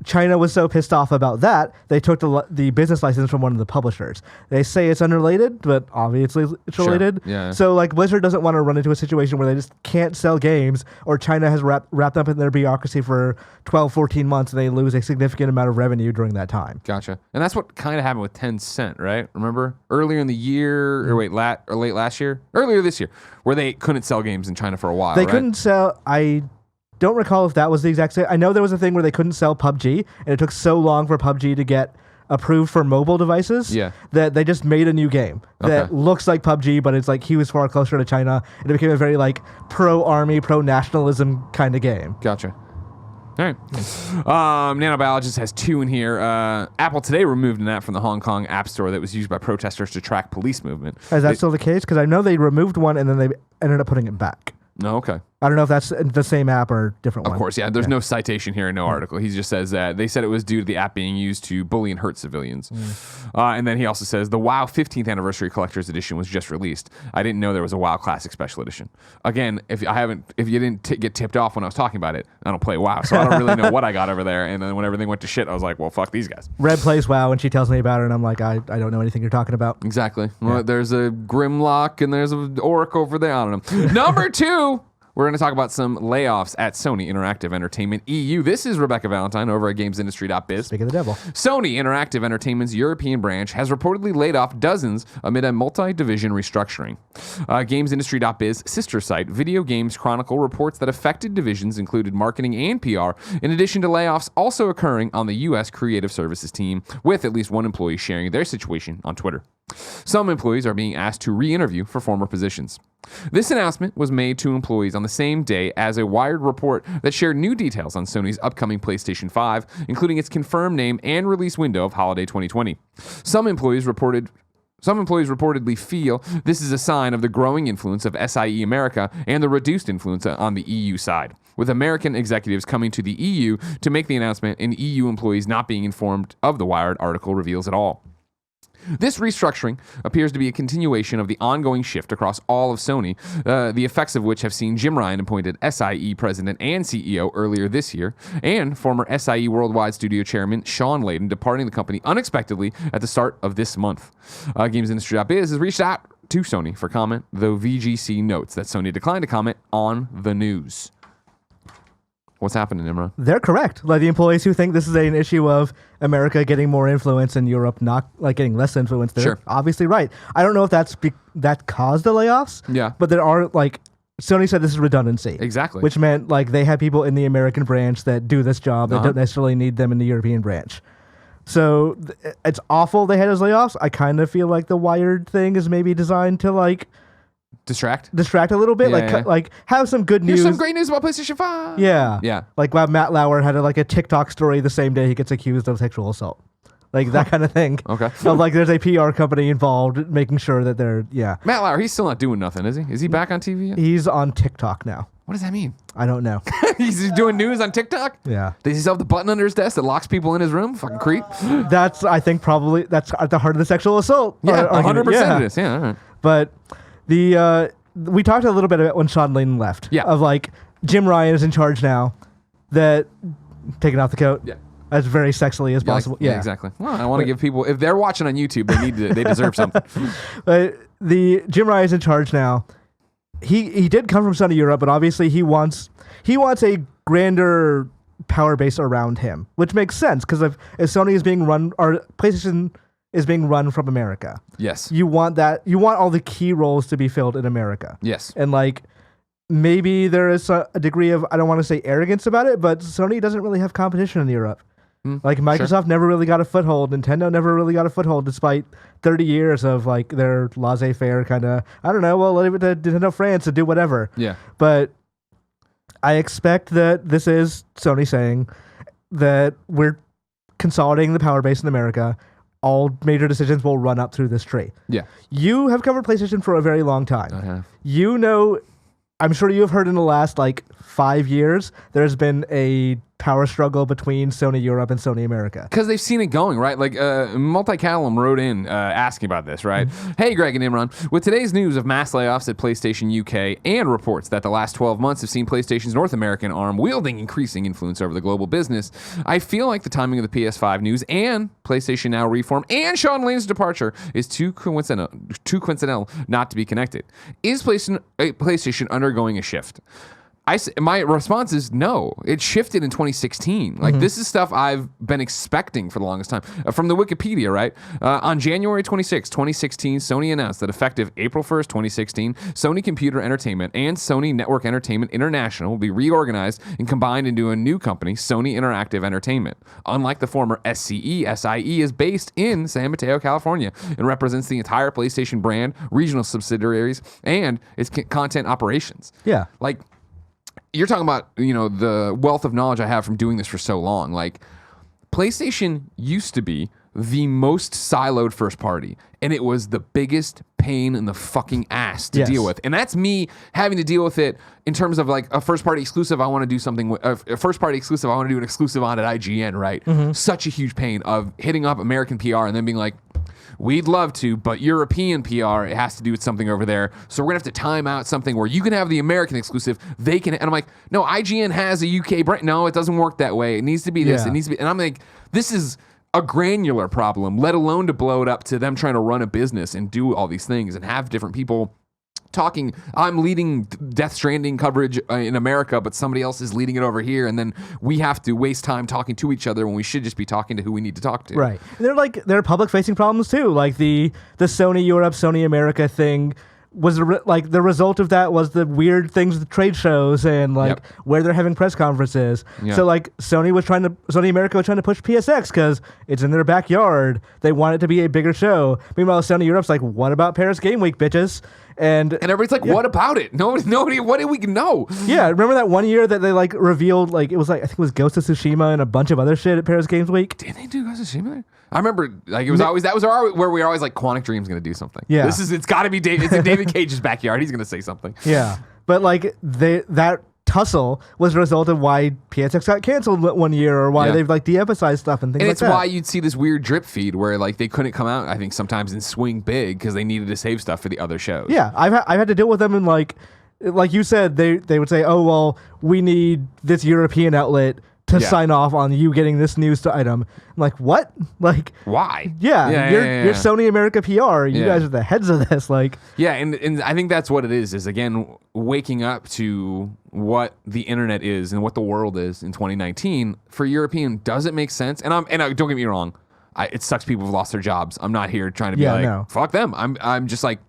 S2: China was so pissed off about that, they took the business license from one of the publishers. They say it's unrelated, but obviously it's related.
S1: Sure. Yeah.
S2: So like Blizzard doesn't want to run into a situation where they just can't sell games, or China has wrapped up in their bureaucracy for 12, 14 months, and they lose a significant amount of revenue during that time.
S1: Gotcha. And that's what kind of happened with Tencent, right? Remember earlier in the year, or late last year, earlier this year, where they couldn't sell games in China for a while.
S2: They
S1: right?
S2: couldn't sell. I don't recall if that was the exact same. I know there was a thing where they couldn't sell PUBG, and it took so long for PUBG to get approved for mobile devices.
S1: Yeah.
S2: That they just made a new game that looks like PUBG, but it's like he was far closer to China, and it became a very like pro-army, pro-nationalism kind of game.
S1: Gotcha. All right. Nanobiologist has 2 in here. Apple today removed an app from the Hong Kong App Store that was used by protesters to track police movement.
S2: Is that still the case? Because I know they removed one and then they ended up putting it back.
S1: No, okay.
S2: I don't know if that's the same app or a different one.
S1: Of course, yeah. There's no citation here, no article. He just says that they said it was due to the app being used to bully and hurt civilians. And then he also says the WoW 15th Anniversary Collector's Edition was just released. I didn't know there was a WoW Classic Special Edition. Again, if you didn't get tipped off when I was talking about it, I don't play WoW, so I don't really know what I got over there. And then when everything went to shit, I was like, well, fuck these guys.
S2: Red plays WoW, and she tells me about it, and I'm like, I don't know anything you're talking about.
S1: Exactly. Well, there's a Grimlock and there's an Orc over there. I don't know. Number 2. We're going to talk about some layoffs at Sony Interactive Entertainment EU. This is Rebekah Valentine over at GamesIndustry.biz.
S2: Speak of the devil.
S1: Sony Interactive Entertainment's European branch has reportedly laid off dozens amid a multi-division restructuring. GamesIndustry.biz sister site Video Games Chronicle reports that affected divisions included marketing and PR, in addition to layoffs also occurring on the U.S. creative services team, with at least one employee sharing their situation on Twitter. Some employees are being asked to re-interview for former positions. This announcement was made to employees on the same day as a Wired report that shared new details on Sony's upcoming PlayStation 5, including its confirmed name and release window of holiday 2020. Some employees reportedly feel this is a sign of the growing influence of SIE America and the reduced influence on the EU side, with American executives coming to the EU to make the announcement and EU employees not being informed of the Wired article reveals it all. This restructuring appears to be a continuation of the ongoing shift across all of Sony, the effects of which have seen Jim Ryan appointed SIE president and CEO earlier this year, and former SIE Worldwide Studio chairman Sean Layden departing the company unexpectedly at the start of this month. GamesIndustry.biz has reached out to Sony for comment, though VGC notes that Sony declined to comment on the news. What's happening, Imran?
S2: They're correct. Like the employees who think this is an issue of America getting more influence and Europe not like getting less influence, they're obviously right. I don't know if that caused the layoffs.
S1: Yeah.
S2: But there are like Sony said this is redundancy.
S1: Exactly.
S2: Which meant like they have people in the American branch that do this job that don't necessarily need them in the European branch. So it's awful they had those layoffs. I kind of feel like the Wired thing is maybe designed to like
S1: distract
S2: a little bit, like have some good news.
S1: Here's some great news about PlayStation 5.
S2: Yeah. Like Matt Lauer had a TikTok story the same day he gets accused of sexual assault. Like that kind of thing.
S1: Okay.
S2: Of like there's a PR company involved making sure that they're,
S1: Matt Lauer, he's still not doing nothing, is he? Is he back on TV yet?
S2: He's on TikTok now.
S1: What does that mean?
S2: I don't know.
S1: He's doing news on TikTok?
S2: Yeah.
S1: Does he still have the button under his desk that locks people in his room? Fucking creep.
S2: That's, I think, probably, that's at the heart of the sexual assault.
S1: Yeah, 100% it is. Yeah, all right.
S2: But we talked a little bit about when Sean Layden left.
S1: Yeah.
S2: Of like, Jim Ryan is in charge now. That, taking off the coat.
S1: Yeah.
S2: As very sexily as possible.
S1: Yeah, exactly. Well, I want to give people, if they're watching on YouTube, they deserve something.
S2: But the Jim Ryan is in charge now. He did come from Sony Europe, but obviously he wants a grander power base around him, which makes sense because if Sony is being run, or PlayStation is being run from America.
S1: Yes.
S2: You want all the key roles to be filled in America.
S1: Yes.
S2: And like, maybe there is a degree of, I don't want to say arrogance about it, but Sony doesn't really have competition in Europe. Like Microsoft never really got a foothold. Nintendo never really got a foothold despite 30 years of like their laissez-faire kind of, I don't know, well, leave it to Nintendo France to do whatever.
S1: Yeah.
S2: But I expect that this is Sony saying that we're consolidating the power base in America. All major decisions will run up through this tree.
S1: Yeah.
S2: You have covered PlayStation for a very long time.
S1: I have.
S2: You know, I'm sure you have heard in the last 5 years, there's been a power struggle between Sony Europe and Sony America.
S1: Because they've seen it going, right? Like, Multicallum wrote in asking about this, right? Hey, Greg and Imran, with today's news of mass layoffs at PlayStation UK and reports that the last 12 months have seen PlayStation's North American arm wielding increasing influence over the global business, I feel like the timing of the PS5 news and PlayStation Now reform and Sean Layden's departure is too coincidental not to be connected. Is PlayStation undergoing a shift? My response is no. It shifted in 2016. Like, this is stuff I've been expecting for the longest time. From the Wikipedia, right? On January 26, 2016, Sony announced that effective April 1st, 2016, Sony Computer Entertainment and Sony Network Entertainment International will be reorganized and combined into a new company, Sony Interactive Entertainment. Unlike the former SCE, SIE is based in San Mateo, California, and represents the entire PlayStation brand, regional subsidiaries, and its content operations.
S2: Yeah.
S1: Like, you're talking about, the wealth of knowledge I have from doing this for so long. Like, PlayStation used to be the most siloed first party, and it was the biggest pain in the fucking ass to deal with. And that's me having to deal with it in terms of like a first party exclusive. I want to do something with a first party exclusive. I want to do an exclusive on at IGN, right? Such a huge pain of hitting up American PR and then being like, we'd love to, but European PR, it has to do with something over there. So we're going to have to time out something where you can have the American exclusive. They can, and I'm like, no, IGN has a UK brand. No, it doesn't work that way. It needs to be this.
S2: Yeah.
S1: It needs to be, and I'm like, this is a granular problem, let alone to blow it up to them trying to run a business and do all these things and have different people talking. I'm leading Death Stranding coverage in America, but somebody else is leading it over here, and then we have to waste time talking to each other when we should just be talking to who we need to talk to.
S2: Right. And they're public facing problems too. Like the Sony Europe, Sony America thing was the result of that was the weird things with trade shows and where they're having press conferences. So like Sony America was trying to push PSX because it's in their backyard. They want it to be a bigger show. Meanwhile, Sony Europe's like, what about Paris Game Week, bitches? And
S1: everybody's like, what about it? Nobody, what do we know?
S2: Yeah, remember that one year that they like revealed, like it was like, I think it was Ghost of Tsushima and a bunch of other shit at Paris Games Week.
S1: Did they do Ghost of Tsushima there? I remember like it was always, where we were always like, Quantic Dream's going to do something.
S2: Yeah.
S1: It's got to be it's in David Cage's backyard. He's going to say something.
S2: Yeah. But like that tussle was a result of why PSX got canceled one year or why they've like de-emphasized stuff and things like that.
S1: And it's why you'd see this weird drip feed where like they couldn't come out, I think sometimes and swing big because they needed to save stuff for the other shows.
S2: Yeah. I've had to deal with them and like you said, they would say, oh, well, we need this European outlet to sign off on you getting this news item. I'm like, what? Like,
S1: why?
S2: Yeah, you're Sony America PR. You guys are the heads of this. Like,
S1: yeah, and I think that's what it is again waking up to what the internet is and what the world is in 2019 for European. Does it make sense? And don't get me wrong, it sucks people have lost their jobs. I'm not here trying to be fuck them. I'm just like,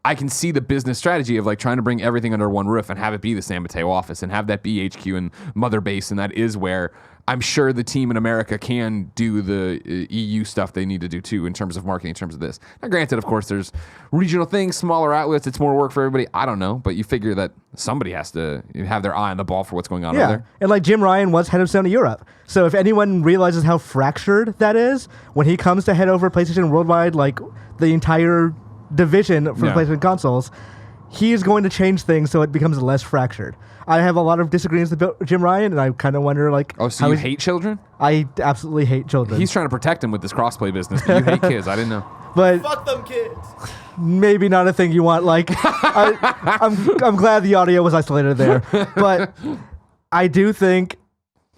S1: I can see the business strategy of like trying to bring everything under one roof and have it be the San Mateo office and have that be HQ and mother base, and that is where I'm sure the team in America can do the EU stuff they need to do too in terms of marketing, in terms of this. Now, granted, of course, there's regional things, smaller outlets, it's more work for everybody. I don't know, but you figure that somebody has to have their eye on the ball for what's going on over there.
S2: And like Jim Ryan was head of Sony Europe. So if anyone realizes how fractured that is, when he comes to head over PlayStation Worldwide, like the entire division for PlayStation consoles, he is going to change things so it becomes less fractured. I have a lot of disagreements with Jim Ryan, and I kind of wonder, like...
S1: Oh, so you hate children?
S2: I absolutely hate children.
S1: He's trying to protect him with this crossplay business, but you hate kids. I didn't know.
S2: But
S3: fuck them kids.
S2: Maybe not a thing you want. Like, I'm glad the audio was isolated there. But I do think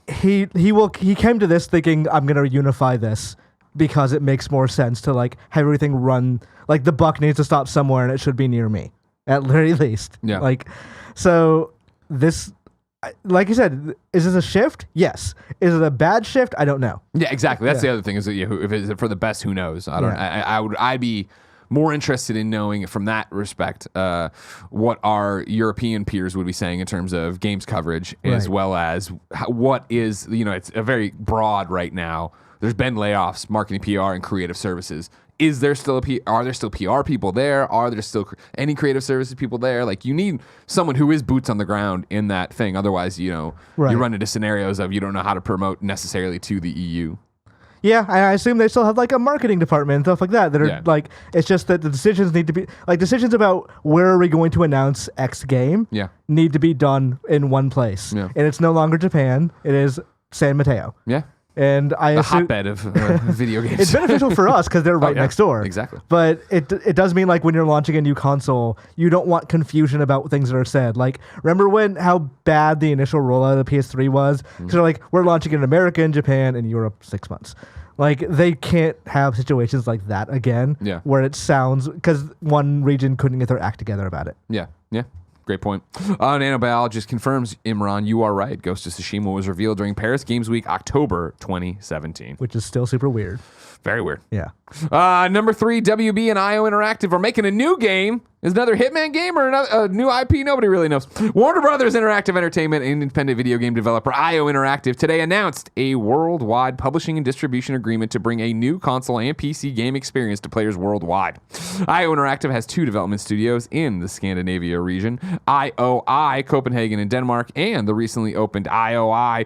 S2: he came to this thinking, I'm going to unify this because it makes more sense to like have everything run... Like, the buck needs to stop somewhere, and it should be near me, at the very least. Yeah. Like, so this, like you said, is this a shift? Yes. Is it a bad shift? I don't know.
S1: Yeah, exactly. That's the other thing is that if it's for the best, who knows? I don't. I'd be more interested in knowing from that respect what our European peers would be saying in terms of games coverage, as well as what is it's a very broad right now. There's been layoffs, marketing, PR, and creative services. Are there still PR people there? Are there still any creative services people there? Like, you need someone who is boots on the ground in that thing. Otherwise, you run into scenarios of you don't know how to promote necessarily to the EU.
S2: Yeah, I assume they still have like a marketing department and stuff like that are like, it's just that the decisions need to be like decisions about where are we going to announce X game need to be done in one place. Yeah. And it's no longer Japan. It is San Mateo. Yeah. And I
S1: the hotbed of video games.
S2: It's beneficial for us because they're right next door.
S1: Exactly.
S2: But it does mean like when you're launching a new console, you don't want confusion about things that are said. Like, remember how bad the initial rollout of the PS3 was? Because they're like, we're launching in America and Japan and Europe 6 months. Like, they can't have situations like that again. Yeah. Where it sounds because one region couldn't get their act together about it.
S1: Yeah. Yeah. Great point. Nanobiologist confirms, Imran, you are right. Ghost of Tsushima was revealed during Paris Games Week, October 2017.
S2: Which is still super weird.
S1: Very weird.
S2: Yeah.
S1: Number 3, WB and IO Interactive are making a new game. Is another Hitman game or a new IP? Nobody really knows. Warner Brothers Interactive Entertainment and independent video game developer IO Interactive today announced a worldwide publishing and distribution agreement to bring a new console and PC game experience to players worldwide. IO Interactive has 2 development studios in the Scandinavia region, IOI Copenhagen in Denmark, and the recently opened IOI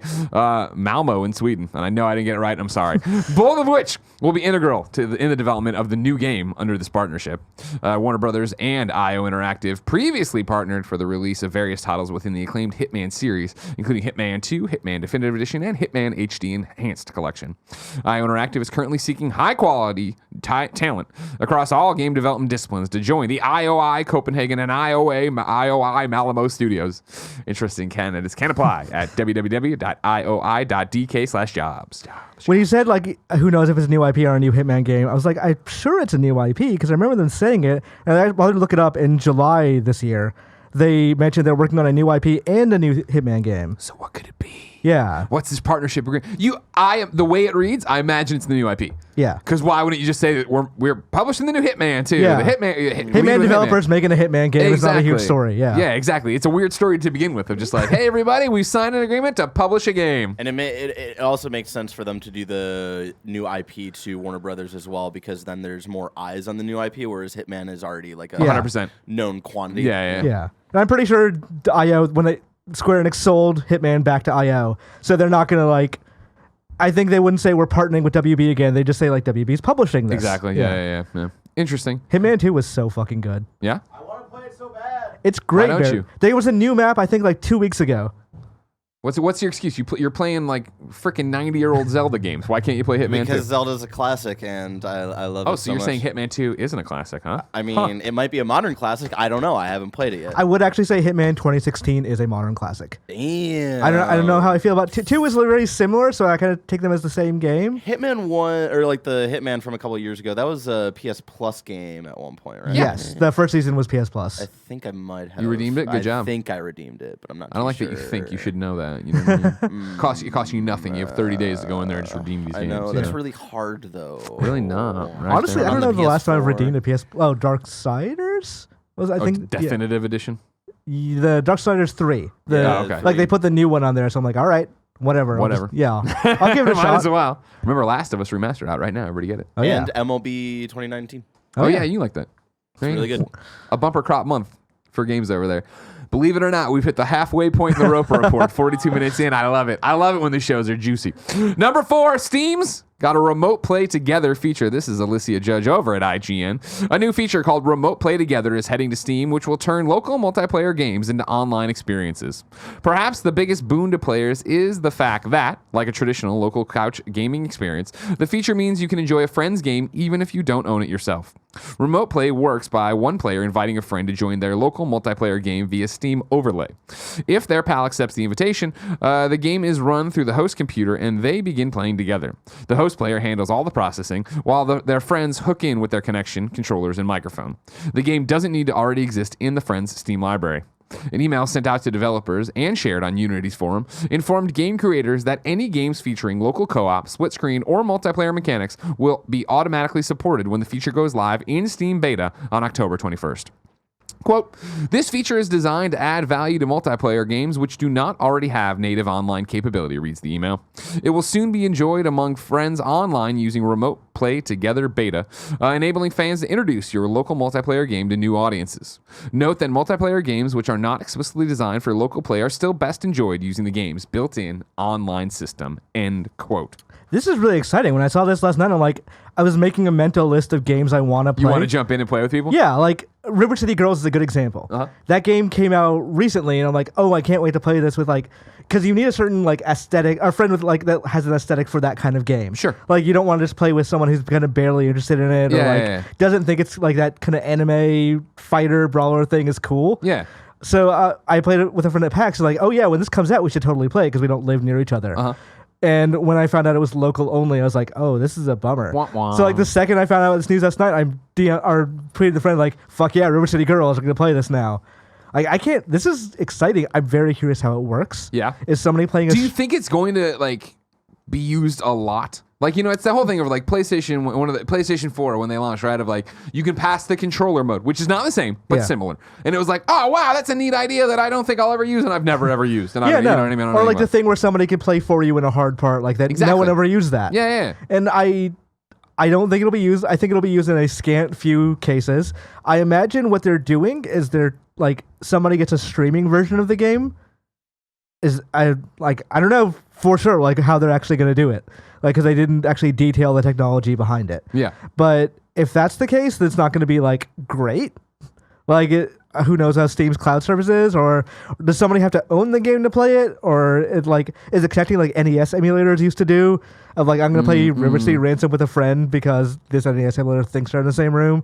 S1: Malmo in Sweden. And I know I didn't get it right, I'm sorry. Both of which will be integral in the development of the new game under this partnership. Warner Brothers and IO Interactive previously partnered for the release of various titles within the acclaimed Hitman series, including Hitman 2, Hitman Definitive Edition, and Hitman HD Enhanced Collection. IO Interactive is currently seeking high-quality talent across all game development disciplines to join the IOI Copenhagen and IOI Malmo studios. Interesting candidates can apply at www.ioi.dk/jobs.
S2: When you said, like, who knows if it's a new IP or a new Hitman game, I was like, I'm sure it's a new IP because I remember them saying it. And I wanted to look it up in July this year. They mentioned they're working on a new IP and a new Hitman game.
S1: So what could it be?
S2: Yeah.
S1: What's this partnership agreement? The way it reads, I imagine it's the new IP.
S2: Yeah.
S1: Because why wouldn't you just say that we're publishing the new Hitman too?
S2: Yeah.
S1: The
S2: Hitman developers making a Hitman game is not a huge story. Yeah.
S1: Yeah, exactly. It's a weird story to begin with of just like, hey everybody, we signed an agreement to publish a game.
S3: And it also makes sense for them to do the new IP to Warner Brothers as well, because then there's more eyes on the new IP, whereas Hitman is already like a
S1: 100%
S3: known quantity.
S1: Yeah.
S2: And I'm pretty sure IO, when Square Enix sold Hitman back to IO, so they're not gonna like. I think they wouldn't say we're partnering with WB again. They just say like WB's publishing this.
S1: Exactly. Yeah. Interesting.
S2: Hitman 2 was so fucking good.
S1: Yeah.
S3: I want to play it so bad.
S2: It's great.
S1: Why don't you?
S2: There was a new map I think like 2 weeks ago.
S1: What's your excuse? You're playing like freaking 90-year-old Zelda games. Why can't you play Hitman 2?
S3: Because Zelda's a classic, and I love it.
S1: Oh, so you're
S3: much.
S1: saying Hitman 2 isn't a classic, huh?
S3: I mean, it might be a modern classic. I don't know. I haven't played it yet.
S2: I would actually say Hitman 2016 is a modern classic.
S3: Damn.
S2: I don't know how I feel about 2 is very similar, so I kind of take them as the same game.
S3: Hitman 1, or like the Hitman from a couple of years ago, that was a PS Plus game at one point, right?
S2: Yes, the first season was PS Plus.
S3: I think I might have.
S1: You redeemed it? Good job.
S3: I think I redeemed it, but I'm not
S1: I don't like
S3: sure.
S1: that you think you should know that. You know what I mean? It costs you nothing. You have 30 days to go in there and just redeem these
S3: I
S1: games.
S3: know,
S1: you
S3: that's really hard, though.
S1: Really not. Right
S2: Honestly,
S1: there.
S2: I don't know
S3: On the
S2: the last time I've
S3: PS4.
S2: redeemed a PS. Oh, Darksiders was I think
S1: Definitive Edition.
S2: the Darksiders 3.
S1: Okay.
S2: Like they put the new one on there, so I'm like, all right, whatever.
S1: Whatever.
S2: I'll give it a
S1: Might
S2: shot.
S1: as well. Remember, Last of Us remastered out right now. Everybody get it.
S2: Oh yeah.
S3: And MLB 2019.
S1: Oh yeah, you like that.
S3: It's really good.
S1: A bumper crop month for games over there. Believe it or not, we've hit the halfway point in the Roper Report. 42 minutes in. I love it. I love it when the shows are juicy. Number 4, Steam's got a remote play together feature. This is Alicia Judge over at IGN. A new feature called Remote Play Together is heading to Steam, which will turn local multiplayer games into online experiences. Perhaps the biggest boon to players is the fact that, like a traditional local couch gaming experience, the feature means you can enjoy a friend's game even if you don't own it yourself. Remote play works by one player inviting a friend to join their local multiplayer game via Steam Overlay. If their pal accepts the invitation, the game is run through the host computer and they begin playing together. The host player handles all the processing while their friends hook in with their connection, controllers, and microphone. The game doesn't need to already exist in the friend's Steam library. An email sent out to developers and shared on Unity's forum informed game creators that any games featuring local co-op, split screen, or multiplayer mechanics will be automatically supported when the feature goes live in Steam beta on October 21st. Quote, this feature is designed to add value to multiplayer games which do not already have native online capability, reads the email. It will soon be enjoyed among friends online using Remote Play Together beta, enabling fans to introduce your local multiplayer game to new audiences. Note that multiplayer games which are not explicitly designed for local play are still best enjoyed using the game's built-in online system, end quote.
S2: This is really exciting. When I saw this last night, I was making a mental list of games I want to play.
S1: You want to jump in and play with people?
S2: Yeah, like River City Girls is a good example.
S1: Uh-huh.
S2: That game came out recently, and I'm like, oh, I can't wait to play this with because you need a certain aesthetic, a friend with that has an aesthetic for that kind of game.
S1: Sure.
S2: Like you don't want to just play with someone who's kind of barely interested in it, or doesn't think it's like that kind of anime fighter brawler thing is cool.
S1: Yeah.
S2: So I played it with a friend at PAX. Like, oh yeah, when this comes out, we should totally play it because we don't live near each other.
S1: Uh-huh.
S2: And when I found out it was local only, I was like, oh, this is a bummer.
S1: Wah, wah.
S2: So the second I found out this news last night, I tweeted the friend fuck yeah, River City Girls, I'm going to play this now. Like I can't. This is exciting. I'm very curious how it works.
S1: Yeah.
S2: Is somebody playing?
S1: Do you think it's going to like be used a lot? Like, you know, it's the whole thing of like PlayStation, one of the PlayStation 4 when they launched, right? Of like, you can pass the controller mode, which is not the same, but similar. And it was like, oh, wow, that's a neat idea that I don't think I'll ever use and I've never ever used. And you know what I mean?
S2: Or like the thing where somebody can play for you in a hard part like that.
S1: Exactly.
S2: No one ever used that.
S1: Yeah.
S2: And I don't think it'll be used. I think it'll be used in a scant few cases. I imagine what they're doing is they're like somebody gets a streaming version of the game. I don't know for sure like how they're actually going to do it. Like, because they didn't actually detail the technology behind it.
S1: Yeah.
S2: But if that's the case, then it's not going to be like great. Like, who knows how Steam's cloud service is, or does somebody have to own the game to play it, or is it connecting like NES emulators used to do? Of like, I'm going to play River City Ransom with a friend because this NES emulator thinks they're in the same room.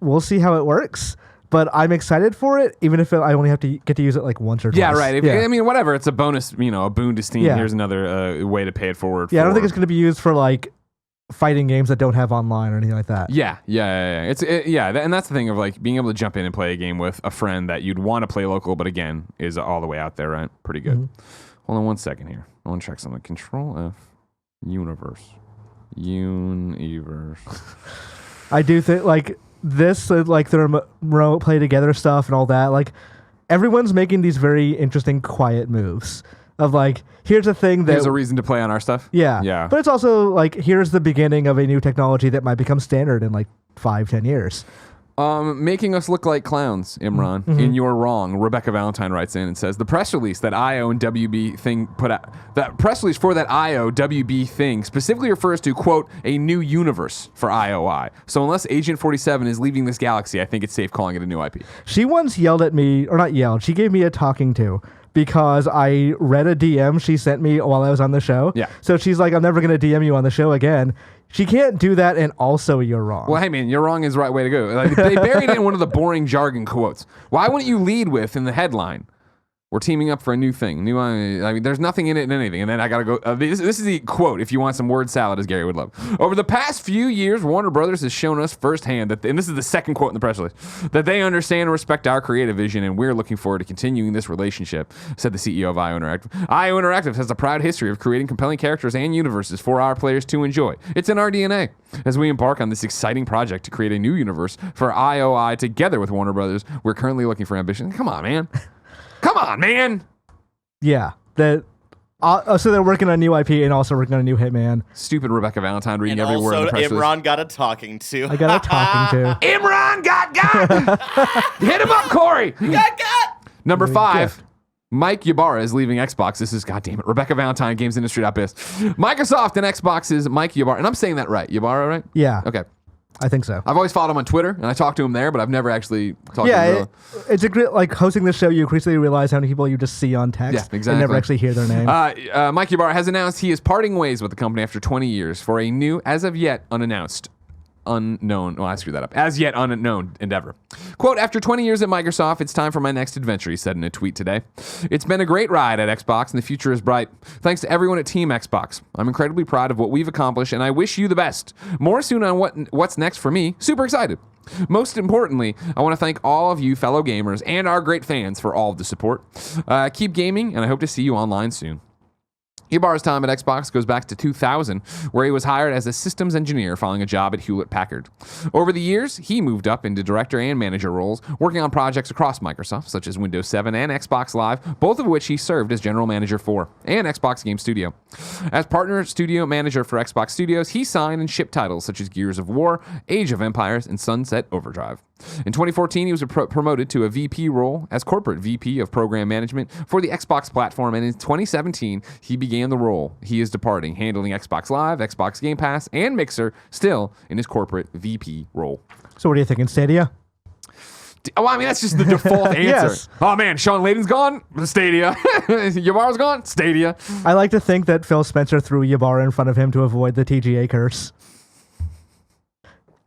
S2: We'll see how it works. But I'm excited for it, even if I only have to get to use it like once or twice.
S1: Yeah, right. I mean, whatever. It's a bonus, you know, a boon to Steam.
S2: Yeah.
S1: Here's another way to pay it forward.
S2: Yeah, I don't think it's going to be used for like fighting games that don't have online or anything like that.
S1: Yeah. And that's the thing of like being able to jump in and play a game with a friend that you'd want to play local, but again, is all the way out there, right? Pretty good. Hold on 1 second here. I want to check something. Control F, Universe.
S2: I do think like this, like the remote play together stuff and all that, like everyone's making these very interesting quiet moves of like, here's a thing that...
S1: There's a reason to play on our stuff?
S2: Yeah. But it's also like, here's the beginning of a new technology that might become standard in like 5-10 years.
S1: Making us look like clowns, Imran. And you're wrong. Rebekah Valentine writes in and says the press release that IO and WB thing put out, that press release for that IO WB thing specifically refers to quote a new universe for IOI. So unless Agent 47 is leaving this galaxy, I think it's safe calling it a new IP.
S2: She once yelled at me, or not yelled. She gave me a talking to because I read a DM she sent me while I was on the show.
S1: Yeah.
S2: So she's like, I'm never going to DM you on the show again. She can't do that, and also you're wrrong.
S1: Well, hey, man, you're wrong is the right way to go. Like, they buried it in one of the boring jargon quotes. Why wouldn't you lead with, in the headline, we're teaming up for a new thing? I mean, there's nothing in it and anything. And then I got to go. This is the quote, if you want some word salad, as Gary would love. Over the past few years, Warner Brothers has shown us firsthand that, and this is the second quote in the press release, that they understand and respect our creative vision, and we're looking forward to continuing this relationship, said the CEO of IO Interactive. IO Interactive has a proud history of creating compelling characters and universes for our players to enjoy. It's in our DNA. As we embark on this exciting project to create a new universe for IOI together with Warner Brothers, we're currently looking for ambition. Come on, man. Come on, man.
S2: Yeah. So they're working on a new IP and also working on a new Hitman.
S1: Stupid Rebekah Valentine reading
S3: And
S1: every word in the press release.
S3: Imran got a talking to.
S2: I got a talking to.
S1: Imran got. Hit him up, Corey.
S3: Got.
S1: Number 5.
S2: gift.
S1: Mike Ybarra is leaving Xbox. This is, goddamn it, Rebekah Valentine, GamesIndustry.biz. Microsoft and Xbox's Mike Ybarra. And I'm saying that right. Ybarra, right?
S2: Yeah.
S1: Okay.
S2: I think so.
S1: I've always followed him on Twitter, and I talk to him there, but I've never actually talked to him.
S2: It's a great, like, hosting this show, you increasingly realize how many people you just see on text.
S1: Yeah, exactly.
S2: And never actually hear their name.
S1: Mike Ybarra has announced he is parting ways with the company after 20 years for a new, as of yet unknown, I screwed that up. As yet unknown endeavor. Quote, after 20 years at Microsoft, it's time for my next adventure, he said in a tweet today. It's been a great ride at Xbox, and the future is bright. Thanks to everyone at Team Xbox. I'm incredibly proud of what we've accomplished, and I wish you the best. More soon on what's next for me. Super excited. Most importantly, I want to thank all of you fellow gamers and our great fans for all of the support. Keep gaming, and I hope to see you online soon. Ybarra's time at Xbox goes back to 2000, where he was hired as a systems engineer following a job at Hewlett-Packard. Over the years, he moved up into director and manager roles, working on projects across Microsoft, such as Windows 7 and Xbox Live, both of which he served as general manager for, and Xbox Game Studio. As partner studio manager for Xbox Studios, he signed and shipped titles such as Gears of War, Age of Empires, and Sunset Overdrive. In 2014, he was promoted to a VP role as corporate VP of program management for the Xbox platform, and in 2017, he began the role he is departing, handling Xbox Live, Xbox Game Pass, and Mixer, still in his corporate VP role.
S2: So what are you thinking, Stadia?
S1: Well, I mean, that's just the default answer.
S2: Yes.
S1: Oh, man, Sean Layden's gone? Stadia. Ybarra's gone? Stadia.
S2: I like to think that Phil Spencer threw Ybarra in front of him to avoid the TGA curse.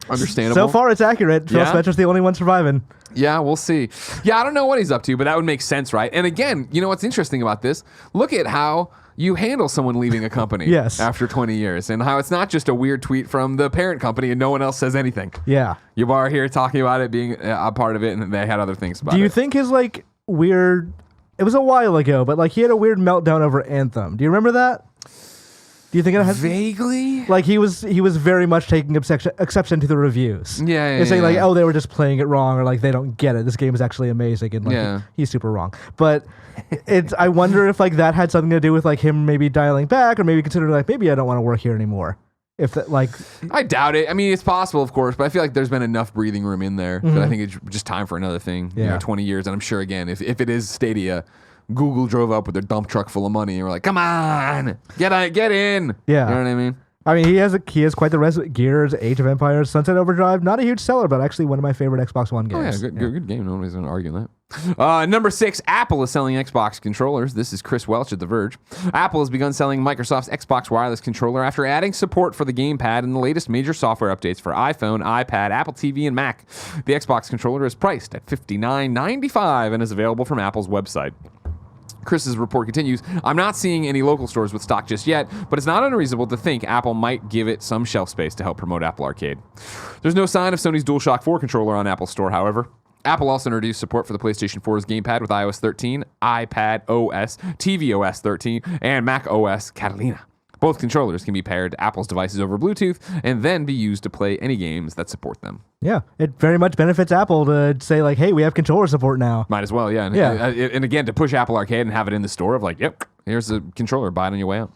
S1: Understandable.
S2: So far, it's accurate. Phil Spencer's the only one surviving.
S1: Yeah, we'll see. Yeah, I don't know what he's up to, but that would make sense, right? And again, you know what's interesting about this? Look at how you handle someone leaving a company
S2: Yes.
S1: after 20 years, and how it's not just a weird tweet from the parent company and no one else says anything.
S2: Yeah.
S1: Ybarra here talking about it being a part of it, and they had other things about it.
S2: Do you think his like weird? It was a while ago, but like he had a weird meltdown over Anthem. Do you remember that? Do you think it has
S1: Vaguely?
S2: like he was very much taking exception to the reviews?
S1: Yeah,
S2: and saying like,
S1: yeah.
S2: oh, they were just playing it wrong, or like they don't get it. This game is actually amazing, and like
S1: Yeah.
S2: he's super wrong. But it's I wonder if like that had something to do with like him maybe dialing back, or maybe considering like maybe I don't want to work here anymore. If that like
S1: I doubt it. I mean, it's possible, of course, but I feel like there's been enough breathing room in there that I think it's just time for another thing. You
S2: Yeah.
S1: know, 20 years, and I'm sure again, if it is Stadia, Google drove up with their dump truck full of money and were like, "Come on, get in."
S2: Yeah.
S1: You know what I mean?
S2: I mean, he has quite the Gears, Age of Empires, Sunset Overdrive. Not a huge seller, but actually one of my favorite Xbox One
S1: Oh yeah,
S2: games.
S1: good game. Nobody's gonna argue that. Number 6, Apple is selling Xbox controllers. This is Chris Welch at The Verge. Apple has begun selling Microsoft's Xbox wireless controller after adding support for the gamepad in the latest major software updates for iPhone, iPad, Apple TV, and Mac. The Xbox controller is priced at $59.95 and is available from Apple's website. Chris's report continues, I'm not seeing any local stores with stock just yet, but it's not unreasonable to think Apple might give it some shelf space to help promote Apple Arcade. There's no sign of Sony's DualShock 4 controller on Apple's store, however. Apple also introduced support for the PlayStation 4's gamepad with iOS 13, iPad OS, tvOS 13, and Mac OS Catalina. Both controllers can be paired to Apple's devices over Bluetooth and then be used to play any games that support them.
S2: Yeah, it very much benefits Apple to say like, hey, we have controller support now.
S1: Might as well, yeah. And,
S2: Yeah.
S1: and again, to push Apple Arcade and have it in the store of like, yep, here's the controller, buy it on your way out.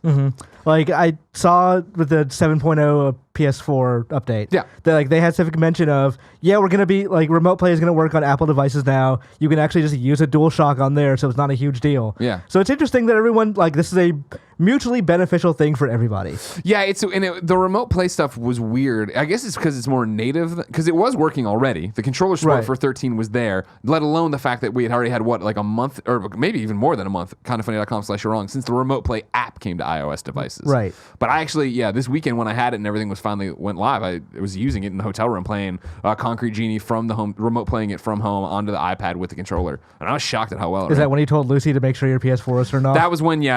S2: Like I saw with the 7.0 PS4 update,
S1: Yeah.
S2: that like they had specific mention of, yeah, we're gonna be like remote play is gonna work on Apple devices now. You can actually just use a DualShock on there, so it's not a huge deal.
S1: Yeah.
S2: So it's interesting that everyone like this is a mutually beneficial thing for everybody.
S1: Yeah, the remote play stuff was weird. I guess it's because it's more native, because it was working already. The controller support
S2: Right.
S1: for 13 was there, let alone the fact that we had already had, like a month, or maybe even more than a month, kindoffunny.com/wrong, since the remote play app came to iOS devices.
S2: Right.
S1: But I actually, this weekend when I had it and everything was finally went live, I was using it in the hotel room playing Concrete Genie from the home, remote playing it from home onto the iPad with the controller. And I was shocked at how well it
S2: Is
S1: ran.
S2: that when you told Lucy to make sure your PS4 was turned off?
S1: That was when the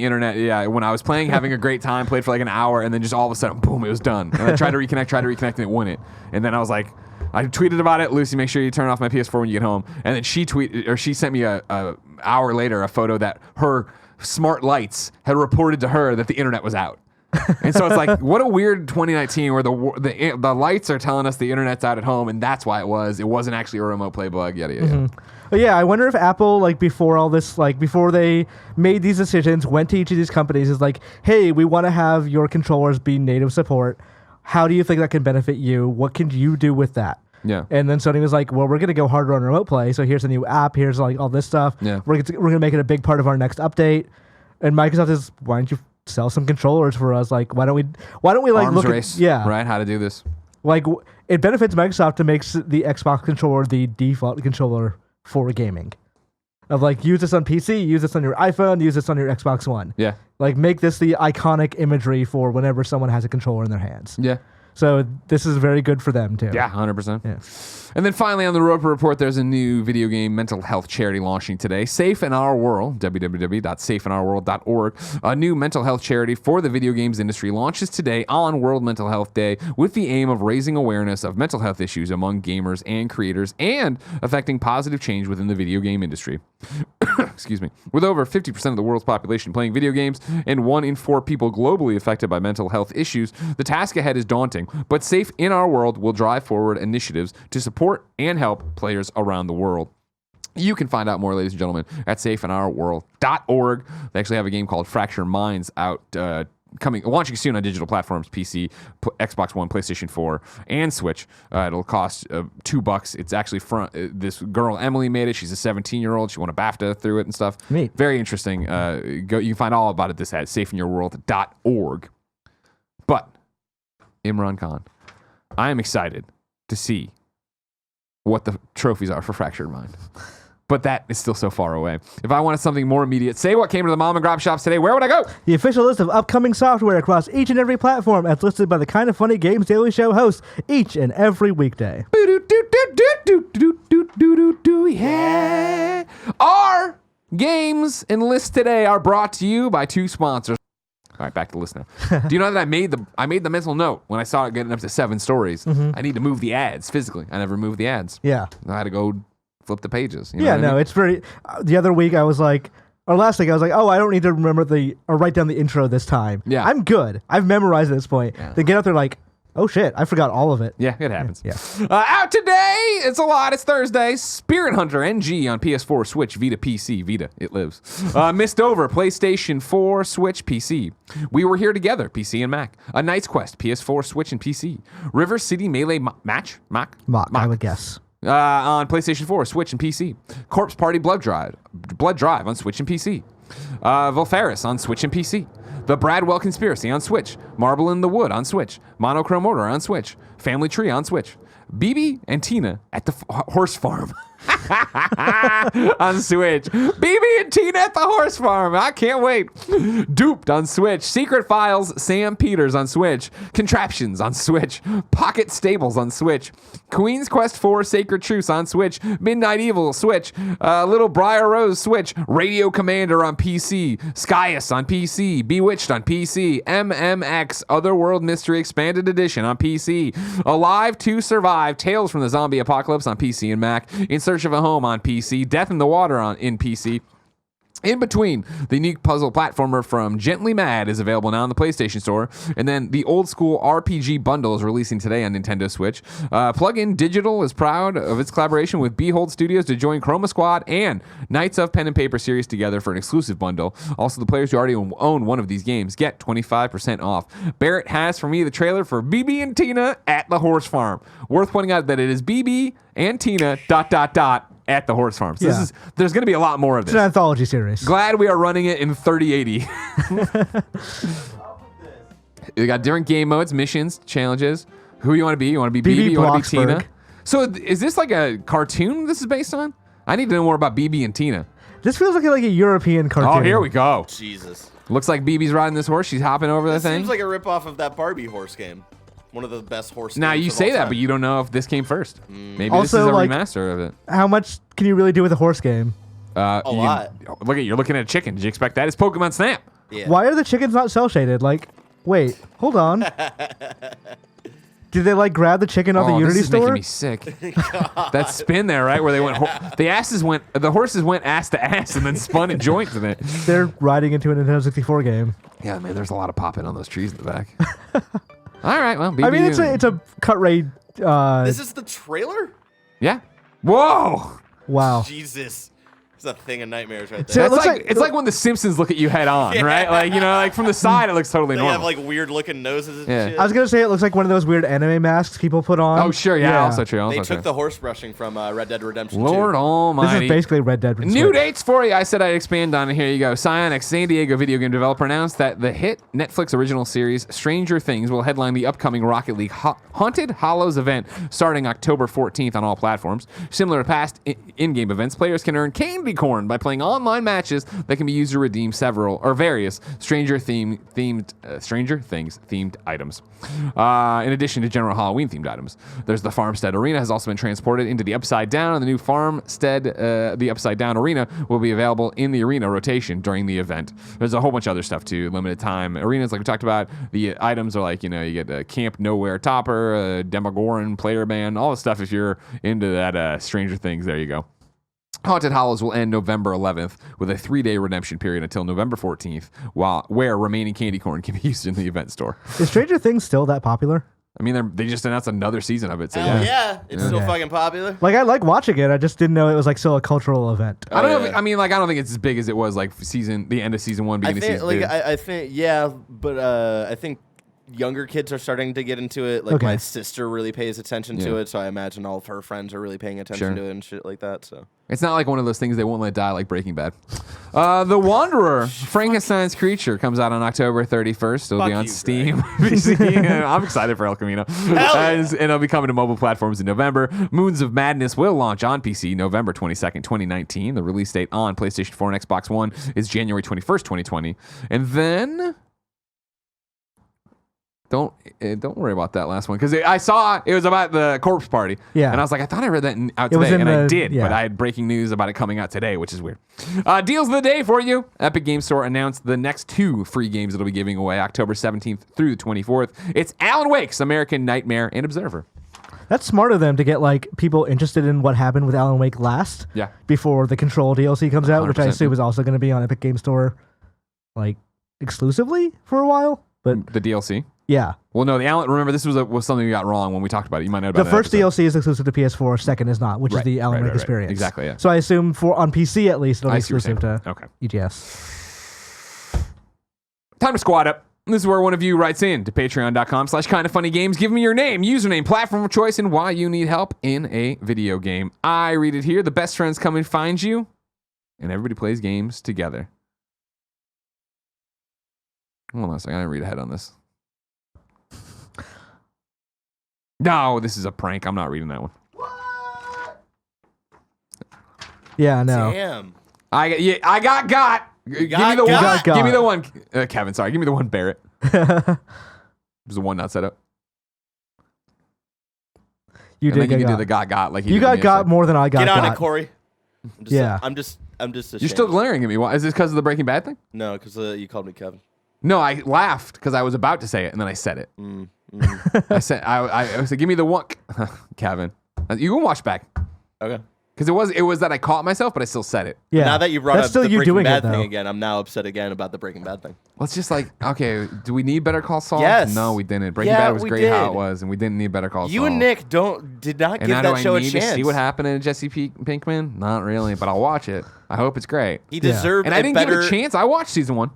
S1: internet, when I was playing, having a great time, played for like an hour, and then just all of a sudden, boom, it was done. And I tried to reconnect, and it wouldn't. And then I was like, I tweeted about it, Lucy, make sure you turn off my PS4 when you get home. And then she sent me a hour later a photo that her smart lights had reported to her that the internet was out. And so it's like, what a weird 2019 where the lights are telling us the internet's out at home, and that's why it wasn't actually a remote play bug, yada yada.
S2: But yeah, I wonder if Apple, like before all this, like before they made these decisions, went to each of these companies, is like, hey, we want to have your controllers be native support. How do you think that can benefit you? What can you do with that?
S1: Yeah.
S2: And then Sony was like, well, we're going to go harder on remote play. So here's a new app. Here's like all this stuff.
S1: Yeah.
S2: We're going to make it a big part of our next update. And Microsoft is, why don't you sell some controllers for us? Like, why don't we like
S1: Arms
S2: look
S1: race,
S2: at, yeah,
S1: right? How to do this.
S2: like it benefits Microsoft to make the Xbox controller the default controller for gaming. Of like, use this on PC, use this on your iPhone, use this on your Xbox One.
S1: Yeah.
S2: Like, make this the iconic imagery for whenever someone has a controller in their hands.
S1: Yeah.
S2: So this is very good for them too.
S1: Yeah, 100%.
S2: Yeah.
S1: And then finally on the Roper Report, there's a new video game mental health charity launching today. Safe in Our World, www.safeinourworld.org. A new mental health charity for the video games industry launches today on World Mental Health Day with the aim of raising awareness of mental health issues among gamers and creators and affecting positive change within the video game industry. Excuse me. With over 50% of the world's population playing video games and 1 in 4 people globally affected by mental health issues, the task ahead is daunting, but Safe in Our World will drive forward initiatives to support and help players around the world. You can find out more, ladies and gentlemen, at safeinourworld.org. They actually have a game called Fracture Minds out launching soon on digital platforms, PC, Xbox One, PlayStation 4, and Switch. It'll cost $2. It's actually this girl, Emily, made it. She's a 17-year-old. She won a BAFTA through it and stuff.
S2: Neat.
S1: Very interesting. You can find all about it at safeinyourworld.org. But, Imran Khan, I am excited to see what the trophies are for Fractured Mind. But that is still so far away. If I wanted something more immediate, say what came to the mom and grab shops today, where would I go?
S2: The official list of upcoming software across each and every platform as listed by the Kind of Funny Games Daily Show hosts each and every weekday.
S1: Yeah. Games and lists today are brought to you by two sponsors. All right, back to listener. Do you know that I made the mental note when I saw it getting up to 7 stories? I need to move the ads physically. I never moved the ads.
S2: Yeah.
S1: I had to go flip the pages. You know
S2: Yeah,
S1: what I
S2: no,
S1: mean?
S2: it's very. The other week I was like, or last week I was like, oh, I don't need to remember or write down the intro this time.
S1: Yeah.
S2: I'm good. I've memorized at this point.
S1: Yeah.
S2: Then get up there like, oh shit, I forgot all of it.
S1: Yeah, it happens.
S2: Yeah.
S1: Out today, it's a lot. It's Thursday. Spirit Hunter NG on PS4, Switch, Vita, PC. Vita, it lives. Missed Over, PlayStation 4, Switch, PC. We Were Here Together, PC and Mac. A Knight's Quest, PS4, Switch, and PC. River City Melee Match? Mock,
S2: I would guess.
S1: on PlayStation 4, Switch, and PC. Corpse Party Blood Drive on Switch and PC. Volfaris on Switch and PC. The Bradwell Conspiracy on Switch. Marble in the Wood on Switch. Monochrome Order on Switch. Family Tree on Switch. BB and Tina at the Horse Farm on Switch. BB and Tina at the Horse Farm. I can't wait. Duped on Switch. Secret Files, Sam Peters on Switch. Contraptions on Switch. Pocket Stables on Switch. Queen's Quest 4, Sacred Truce on Switch. Midnight Evil, Switch. Little Briar Rose, Switch. Radio Commander on PC. Skyus on PC. Bewitched on PC. MMX, Otherworld Mystery Expanded Edition on PC. Alive to Survive, Tales from the Zombie Apocalypse on PC and Mac. In Search of a Home on PC. Death in the Water in PC. In Between, the unique puzzle platformer from Gently Mad is available now on the PlayStation Store. And then the Old School RPG Bundle is releasing today on Nintendo Switch. Plug-in Digital is proud of its collaboration with Behold Studios to join Chroma Squad and Knights of Pen and Paper series together for an exclusive bundle. Also, the players who already own one of these games get 25% off. Barrett has for me the trailer for BB and Tina at the Horse Farm. Worth pointing out that it is BB and Tina ... at the Horse Farm. So
S2: Yeah.
S1: there's going to be a lot more of this.
S2: It's an anthology series.
S1: Glad we are running it in 3080. We got different game modes, missions, challenges. Who you want to be? You want to be BB? You want to be Tina?
S2: Bloxburg.
S1: So is this like a cartoon this is based on? I need to know more about BB and Tina.
S2: This feels like a European cartoon.
S1: Oh, here we go.
S3: Jesus.
S1: Looks like BB's riding this horse. She's hopping over the
S3: This
S1: thing.
S3: seems like a ripoff of that Barbie horse game. One of the best horse
S1: Now
S3: games
S1: you
S3: of
S1: say
S3: all
S1: that,
S3: time.
S1: but you don't know if this came first. Maybe
S2: Also,
S1: this is a
S2: like-
S1: remaster of it.
S2: How much can you really do with a horse game?
S3: A lot.
S1: You're looking at a chicken. Did you expect that? It's Pokemon Snap.
S3: Yeah.
S2: Why are the chickens not cell shaded? Like, wait, hold on. Did they like grab the chicken off the Unity
S1: this is
S2: store?
S1: making me sick. That spin there, right, where they went, the horses went ass to ass and then spun in joints in it.
S2: They're riding into a Nintendo 64 game.
S1: Yeah, man, there's a lot of popping on those trees in the back. All right, well, BB,
S2: I mean, it's a cut rate.
S3: This is the trailer?
S1: yeah. Whoa.
S2: Wow.
S3: Jesus. It's a thing of nightmares right
S2: So
S3: there.
S2: it looks
S1: It's like when the Simpsons look at you head on, right? Like, like from the side, it looks totally
S3: They
S1: normal.
S3: have like weird looking noses and
S1: Yeah.
S3: shit.
S2: I was gonna say it looks like one of those weird anime masks people put on.
S1: Oh, sure, yeah, also true. Also
S3: They
S1: true.
S3: took the horse brushing from Red Dead Redemption 2.
S1: Lord
S2: This
S1: Almighty.
S2: is basically Red Dead.
S1: New
S2: Switch.
S1: dates for you. I said I'd expand on it. Here you go. Psyonix, San Diego video game developer, announced that the hit Netflix original series Stranger Things will headline the upcoming Rocket League Haunted Hollows event starting October 14th on all platforms. Similar to past in-game events, players can earn candy corn by playing online matches that can be used to redeem several or various Stranger Things themed items. In addition to general Halloween themed items, there's the Farmstead Arena has also been transported into the Upside Down, and the new Farmstead, the Upside Down Arena will be available in the arena rotation during the event. There's a whole bunch of other stuff too. Limited time arenas, like we talked about. The items are like you get a Camp Nowhere topper, a Demogorgon player band, all the stuff. If you're into that Stranger Things, there you go. Haunted Hollows will end November 11th with a 3-day redemption period until November 14th, where remaining candy corn can be used in the event store.
S2: Is Stranger Things still that popular?
S1: I mean, they just announced another season of it, so
S3: Hell
S1: yeah.
S3: yeah. It's still
S2: Okay.
S3: fucking popular.
S2: Like I like watching it. I just didn't know it was like still a cultural event.
S1: I don't know.
S3: yeah.
S1: I don't think it's as big as it was like the end of season 1,
S3: I
S1: beginning of
S3: think,
S1: season
S3: like,
S1: 2.
S3: I think, yeah, but I think younger kids are starting to get into it. Like,
S2: Okay.
S3: my sister really pays attention to
S1: Yeah.
S3: it, so I imagine all of her friends are really paying attention
S1: Sure.
S3: to it and shit like that, so.
S1: It's not like one of those things they won't let die like Breaking Bad. The Wanderer, Frankenstein's Creature, comes out on October 31st. It'll be
S3: Fuck
S1: on
S3: you,
S1: Steam. I'm excited for El Camino.
S3: yeah.
S1: And it'll be coming to mobile platforms in November. Moons of Madness will launch on PC November 22nd, 2019. The release date on PlayStation 4 and Xbox One is January 21st, 2020. And then Don't worry about that last one because I saw it was about the corpse party.
S2: Yeah.
S1: And I was like, I thought I read that out
S2: It was
S1: today,
S2: in
S1: and I
S2: the-
S1: did,
S2: yeah.
S1: but I had breaking news about it coming out today, which is weird. Deals of the day for you. Epic Games Store announced the next 2 free games it'll be giving away October 17th through the 24th. It's Alan Wake's American Nightmare and Observer.
S2: That's smart of them to get like people interested in what happened with Alan Wake last.
S1: Yeah.
S2: Before the Control DLC comes out, which I
S1: 100%.
S2: assume is also going to be on Epic Games Store, like exclusively for a while. But
S1: The DLC.
S2: yeah,
S1: Well, no, the Alan. Remember, this was something we got wrong when we talked about it. You might know about
S2: the
S1: it
S2: first
S1: episode.
S2: DLC is exclusive to PS4. Second is not, which is the Alan Wake experience.
S1: Exactly. Yeah.
S2: So I assume on PC at least it'll be
S1: I see what you're
S2: exclusive to
S1: saying. Okay.
S2: EGS.
S1: Time to squad up. This is where one of you writes in to patreon.com/kindoffunnygames. Give me your name, username, platform of choice, and why you need help in a video game. I read it here. The best friends come and find you, and everybody plays games together. Hold on a second. I didn't read ahead on this. No, this is a prank. I'm not reading that one.
S2: Yeah, no.
S3: Damn.
S1: I got. Give me
S3: got
S1: the one.
S2: got.
S1: Give me the one. Kevin, sorry. Give me the one. Barrett. There's the one not set up.
S2: You
S1: And
S2: did
S1: then you
S2: get
S1: can do the got like
S2: You got
S1: yesterday.
S2: more than I got.
S3: Get on
S2: got.
S3: it, Corey. I'm just ashamed.
S1: You're still glaring at me. Why? Is this because of the Breaking Bad thing?
S3: No, because you called me Kevin.
S1: No, I laughed because I was about to say it and then I said it. I said, I said, give me the one, Kevin. You can watch back
S3: Okay.
S1: because it was that I caught myself, but I still said it.
S2: Yeah.
S3: Now that you brought
S2: That's
S3: up
S2: still
S3: the
S2: you
S3: Breaking
S2: doing
S3: Bad
S2: it,
S3: thing
S2: though.
S3: again, I'm now upset again about the Breaking Bad thing.
S1: Well, it's just like, okay, do we need Better Call Saul?
S3: Yes.
S1: No, we didn't. Breaking
S3: Yeah,
S1: Bad was
S3: we
S1: great how
S3: did.
S1: it was, and we didn't need Better Call Saul.
S3: You and Nick did not
S1: And
S3: give
S1: now
S3: that
S1: do
S3: show
S1: I
S3: a
S1: need
S3: chance.
S1: to see what happened in Jesse Pinkman? Not really, but I'll watch it. I hope it's great.
S3: He deserved
S1: And I didn't
S3: better,
S1: give it a chance. I watched season 1.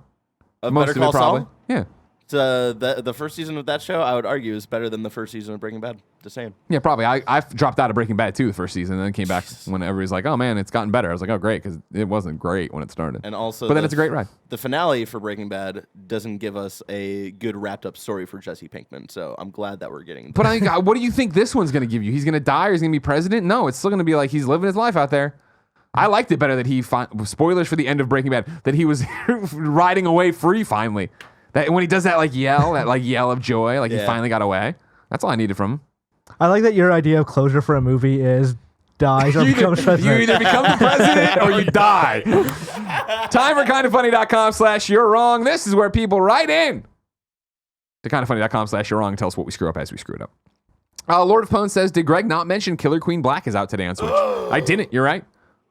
S3: of
S1: Most
S3: Better
S1: of it
S3: Call
S1: probably.
S3: Saul.
S1: Yeah.
S3: The first season of that show, I would argue, is better than the first season of Breaking Bad. Just saying.
S1: Yeah, probably. I dropped out of Breaking Bad too the first season, and then came back when everybody's like, "Oh man, it's gotten better." I was like, "Oh great," because it wasn't great when it started.
S3: And also,
S1: but then it's a great ride.
S3: The finale for Breaking Bad doesn't give us a good wrapped up story for Jesse Pinkman, so I'm glad that we're getting.
S1: But what do you think this one's going to give you? He's going to die or he's going to be president? No, it's still going to be like he's living his life out there. I liked it better that spoilers for the end of Breaking Bad, that he was riding away free finally. That when he does that yell of joy, like he
S3: Yeah.
S1: finally got away. That's all I needed from him.
S2: I like that your idea of closure for a movie is dies or becomes
S1: You
S2: president.
S1: either become the president or you die. Time for kindoffunny.com/you're wrong. This is where people write in to kindoffunny.com/you're wrong and tell us what we screw up as we screw it up. Lord of Pone says, did Greg not mention Killer Queen Black is out today on Switch? I didn't. You're right.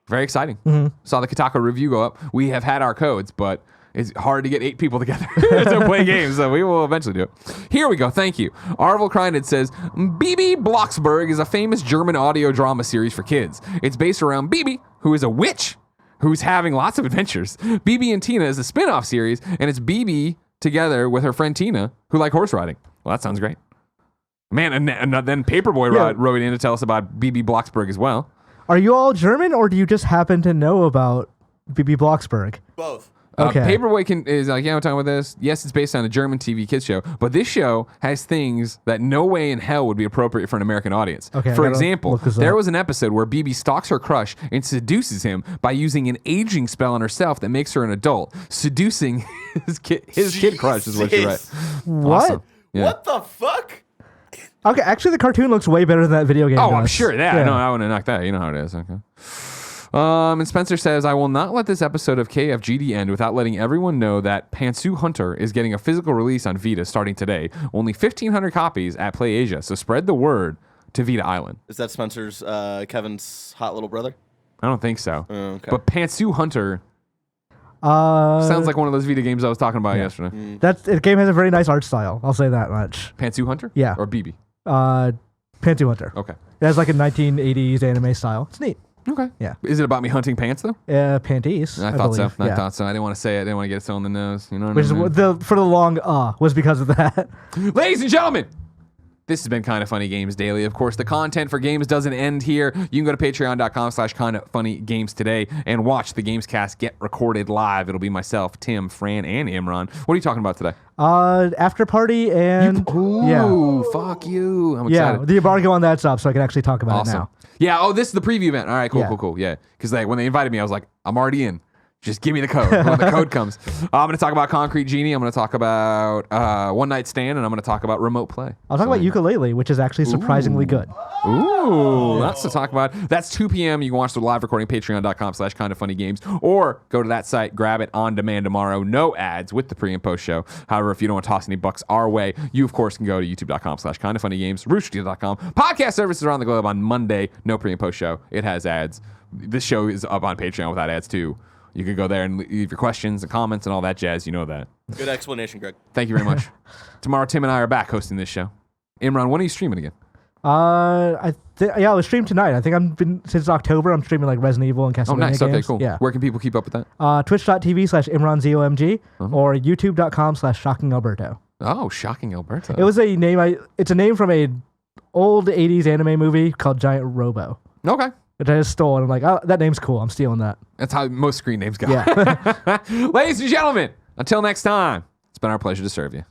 S1: Very exciting. Saw the Kotaku review go up. We have had our codes, but it's hard to get 8 people together to play games, so we will eventually do it. Here we go. Thank you. Arvel Kreinid says, Bibi Blocksberg is a famous German audio drama series for kids. It's based around Bibi, who is a witch who's having lots of adventures. Bibi and Tina is a spin-off series, and it's Bibi together with her friend Tina, who like horse riding. Well, that sounds great. Man, and then Paperboy wrote in to tell us about Bibi Blocksberg as well.
S2: Are you all German, or do you just happen to know about Bibi Blocksberg?
S3: Both.
S2: Okay.
S1: Paperboy is like, yeah, I'm talking about this. Yes, it's based on a German TV kids show, but this show has things that no way in hell would be appropriate for an American audience.
S2: Okay, I
S1: for
S2: gotta
S1: example,
S2: look this
S1: there
S2: up.
S1: was an episode where Bibi stalks her crush and seduces him by using an aging spell on herself that makes her an adult, seducing his kid crush is what she wrote.
S2: What?
S1: Awesome. Yeah.
S3: What the fuck?
S2: Okay, actually, the cartoon looks way better than that video game.
S1: Oh,
S2: does.
S1: I'm sure that.
S2: Yeah.
S1: No, I wouldn't knock that. You know how it is. Okay. And Spencer says, I will not let this episode of KFGD end without letting everyone know that Pantsu Hunter is getting a physical release on Vita starting today. Only 1,500 copies at PlayAsia, so spread the word to Vita Island.
S3: Is that Spencer's, Kevin's hot little brother?
S1: I don't think so.
S3: Okay.
S1: But Pantsu Hunter sounds like one of those Vita games I was talking about yesterday.
S2: The game has a very nice art style. I'll say that much.
S1: Pantsu Hunter?
S2: Yeah.
S1: Or BB?
S2: Pantsu Hunter.
S1: Okay.
S2: It has like a 1980s anime style. It's neat.
S1: Okay.
S2: Yeah.
S1: Is it about me hunting pants, though?
S2: Panties.
S1: I thought so.
S2: believe.
S1: I
S2: Yeah.
S1: thought so. I didn't want to say it. I didn't want to get it so on the nose. You know what
S2: Which
S1: I
S2: is
S1: mean?
S2: what for the long was because of that.
S1: Ladies and gentlemen, this has been Kind of Funny Games Daily. Of course, the content for games doesn't end here. You can go to patreon.com/kindoffunnygames today and watch the Gamescast get recorded live. It'll be myself, Tim, Fran, and Imran. What are you talking about today?
S2: After party and
S1: Ooh, fuck you. I'm excited.
S2: yeah, the embargo on that's up, so I can actually talk about it
S1: Awesome.
S2: now.
S1: Yeah, this is the preview event. All right, cool,
S2: Yeah.
S1: cool. Yeah, because when they invited me, I was like, I'm already in. Just give me the code when the code comes. I'm going to talk about Concrete Genie. I'm going to talk about One Night Stand, and I'm going to talk about Remote Play.
S2: I'll talk about Ukulele, which is actually surprisingly good.
S1: Ooh, that's to talk about. That's 2 p.m. You can watch the live recording, patreon.com/kindoffunnygames, or go to that site, grab it on demand tomorrow. No ads with the pre and post show. However, if you don't want to toss any bucks our way, you, of course, can go to youtube.com/kindoffunnygames, roosterteeth.com. Podcast services around the globe on Monday. No pre and post show. It has ads. This show is up on Patreon without ads, too. You could go there and leave your questions and comments and all that jazz. You know that.
S3: Good explanation, Greg.
S1: Thank you very much. Tomorrow, Tim and I are back hosting this show. Imran, when are you streaming again?
S2: I was streamed tonight. I think since October. I'm streaming like Resident Evil and Castlevania
S1: nice.
S2: games.
S1: Okay, cool.
S2: Yeah.
S1: Where can people keep up with that?
S2: Twitch.tv/ImranZomg or YouTube.com/ShockingAlberto.
S1: Oh, Shocking Alberto.
S2: It was a name. It's a name from a old '80s anime movie called Giant Robo.
S1: Okay.
S2: Which I just stole, and I'm like, oh, that name's cool. I'm stealing that.
S1: That's how most screen names go.
S2: Yeah.
S1: Ladies and gentlemen, until next time, it's been our pleasure to serve you.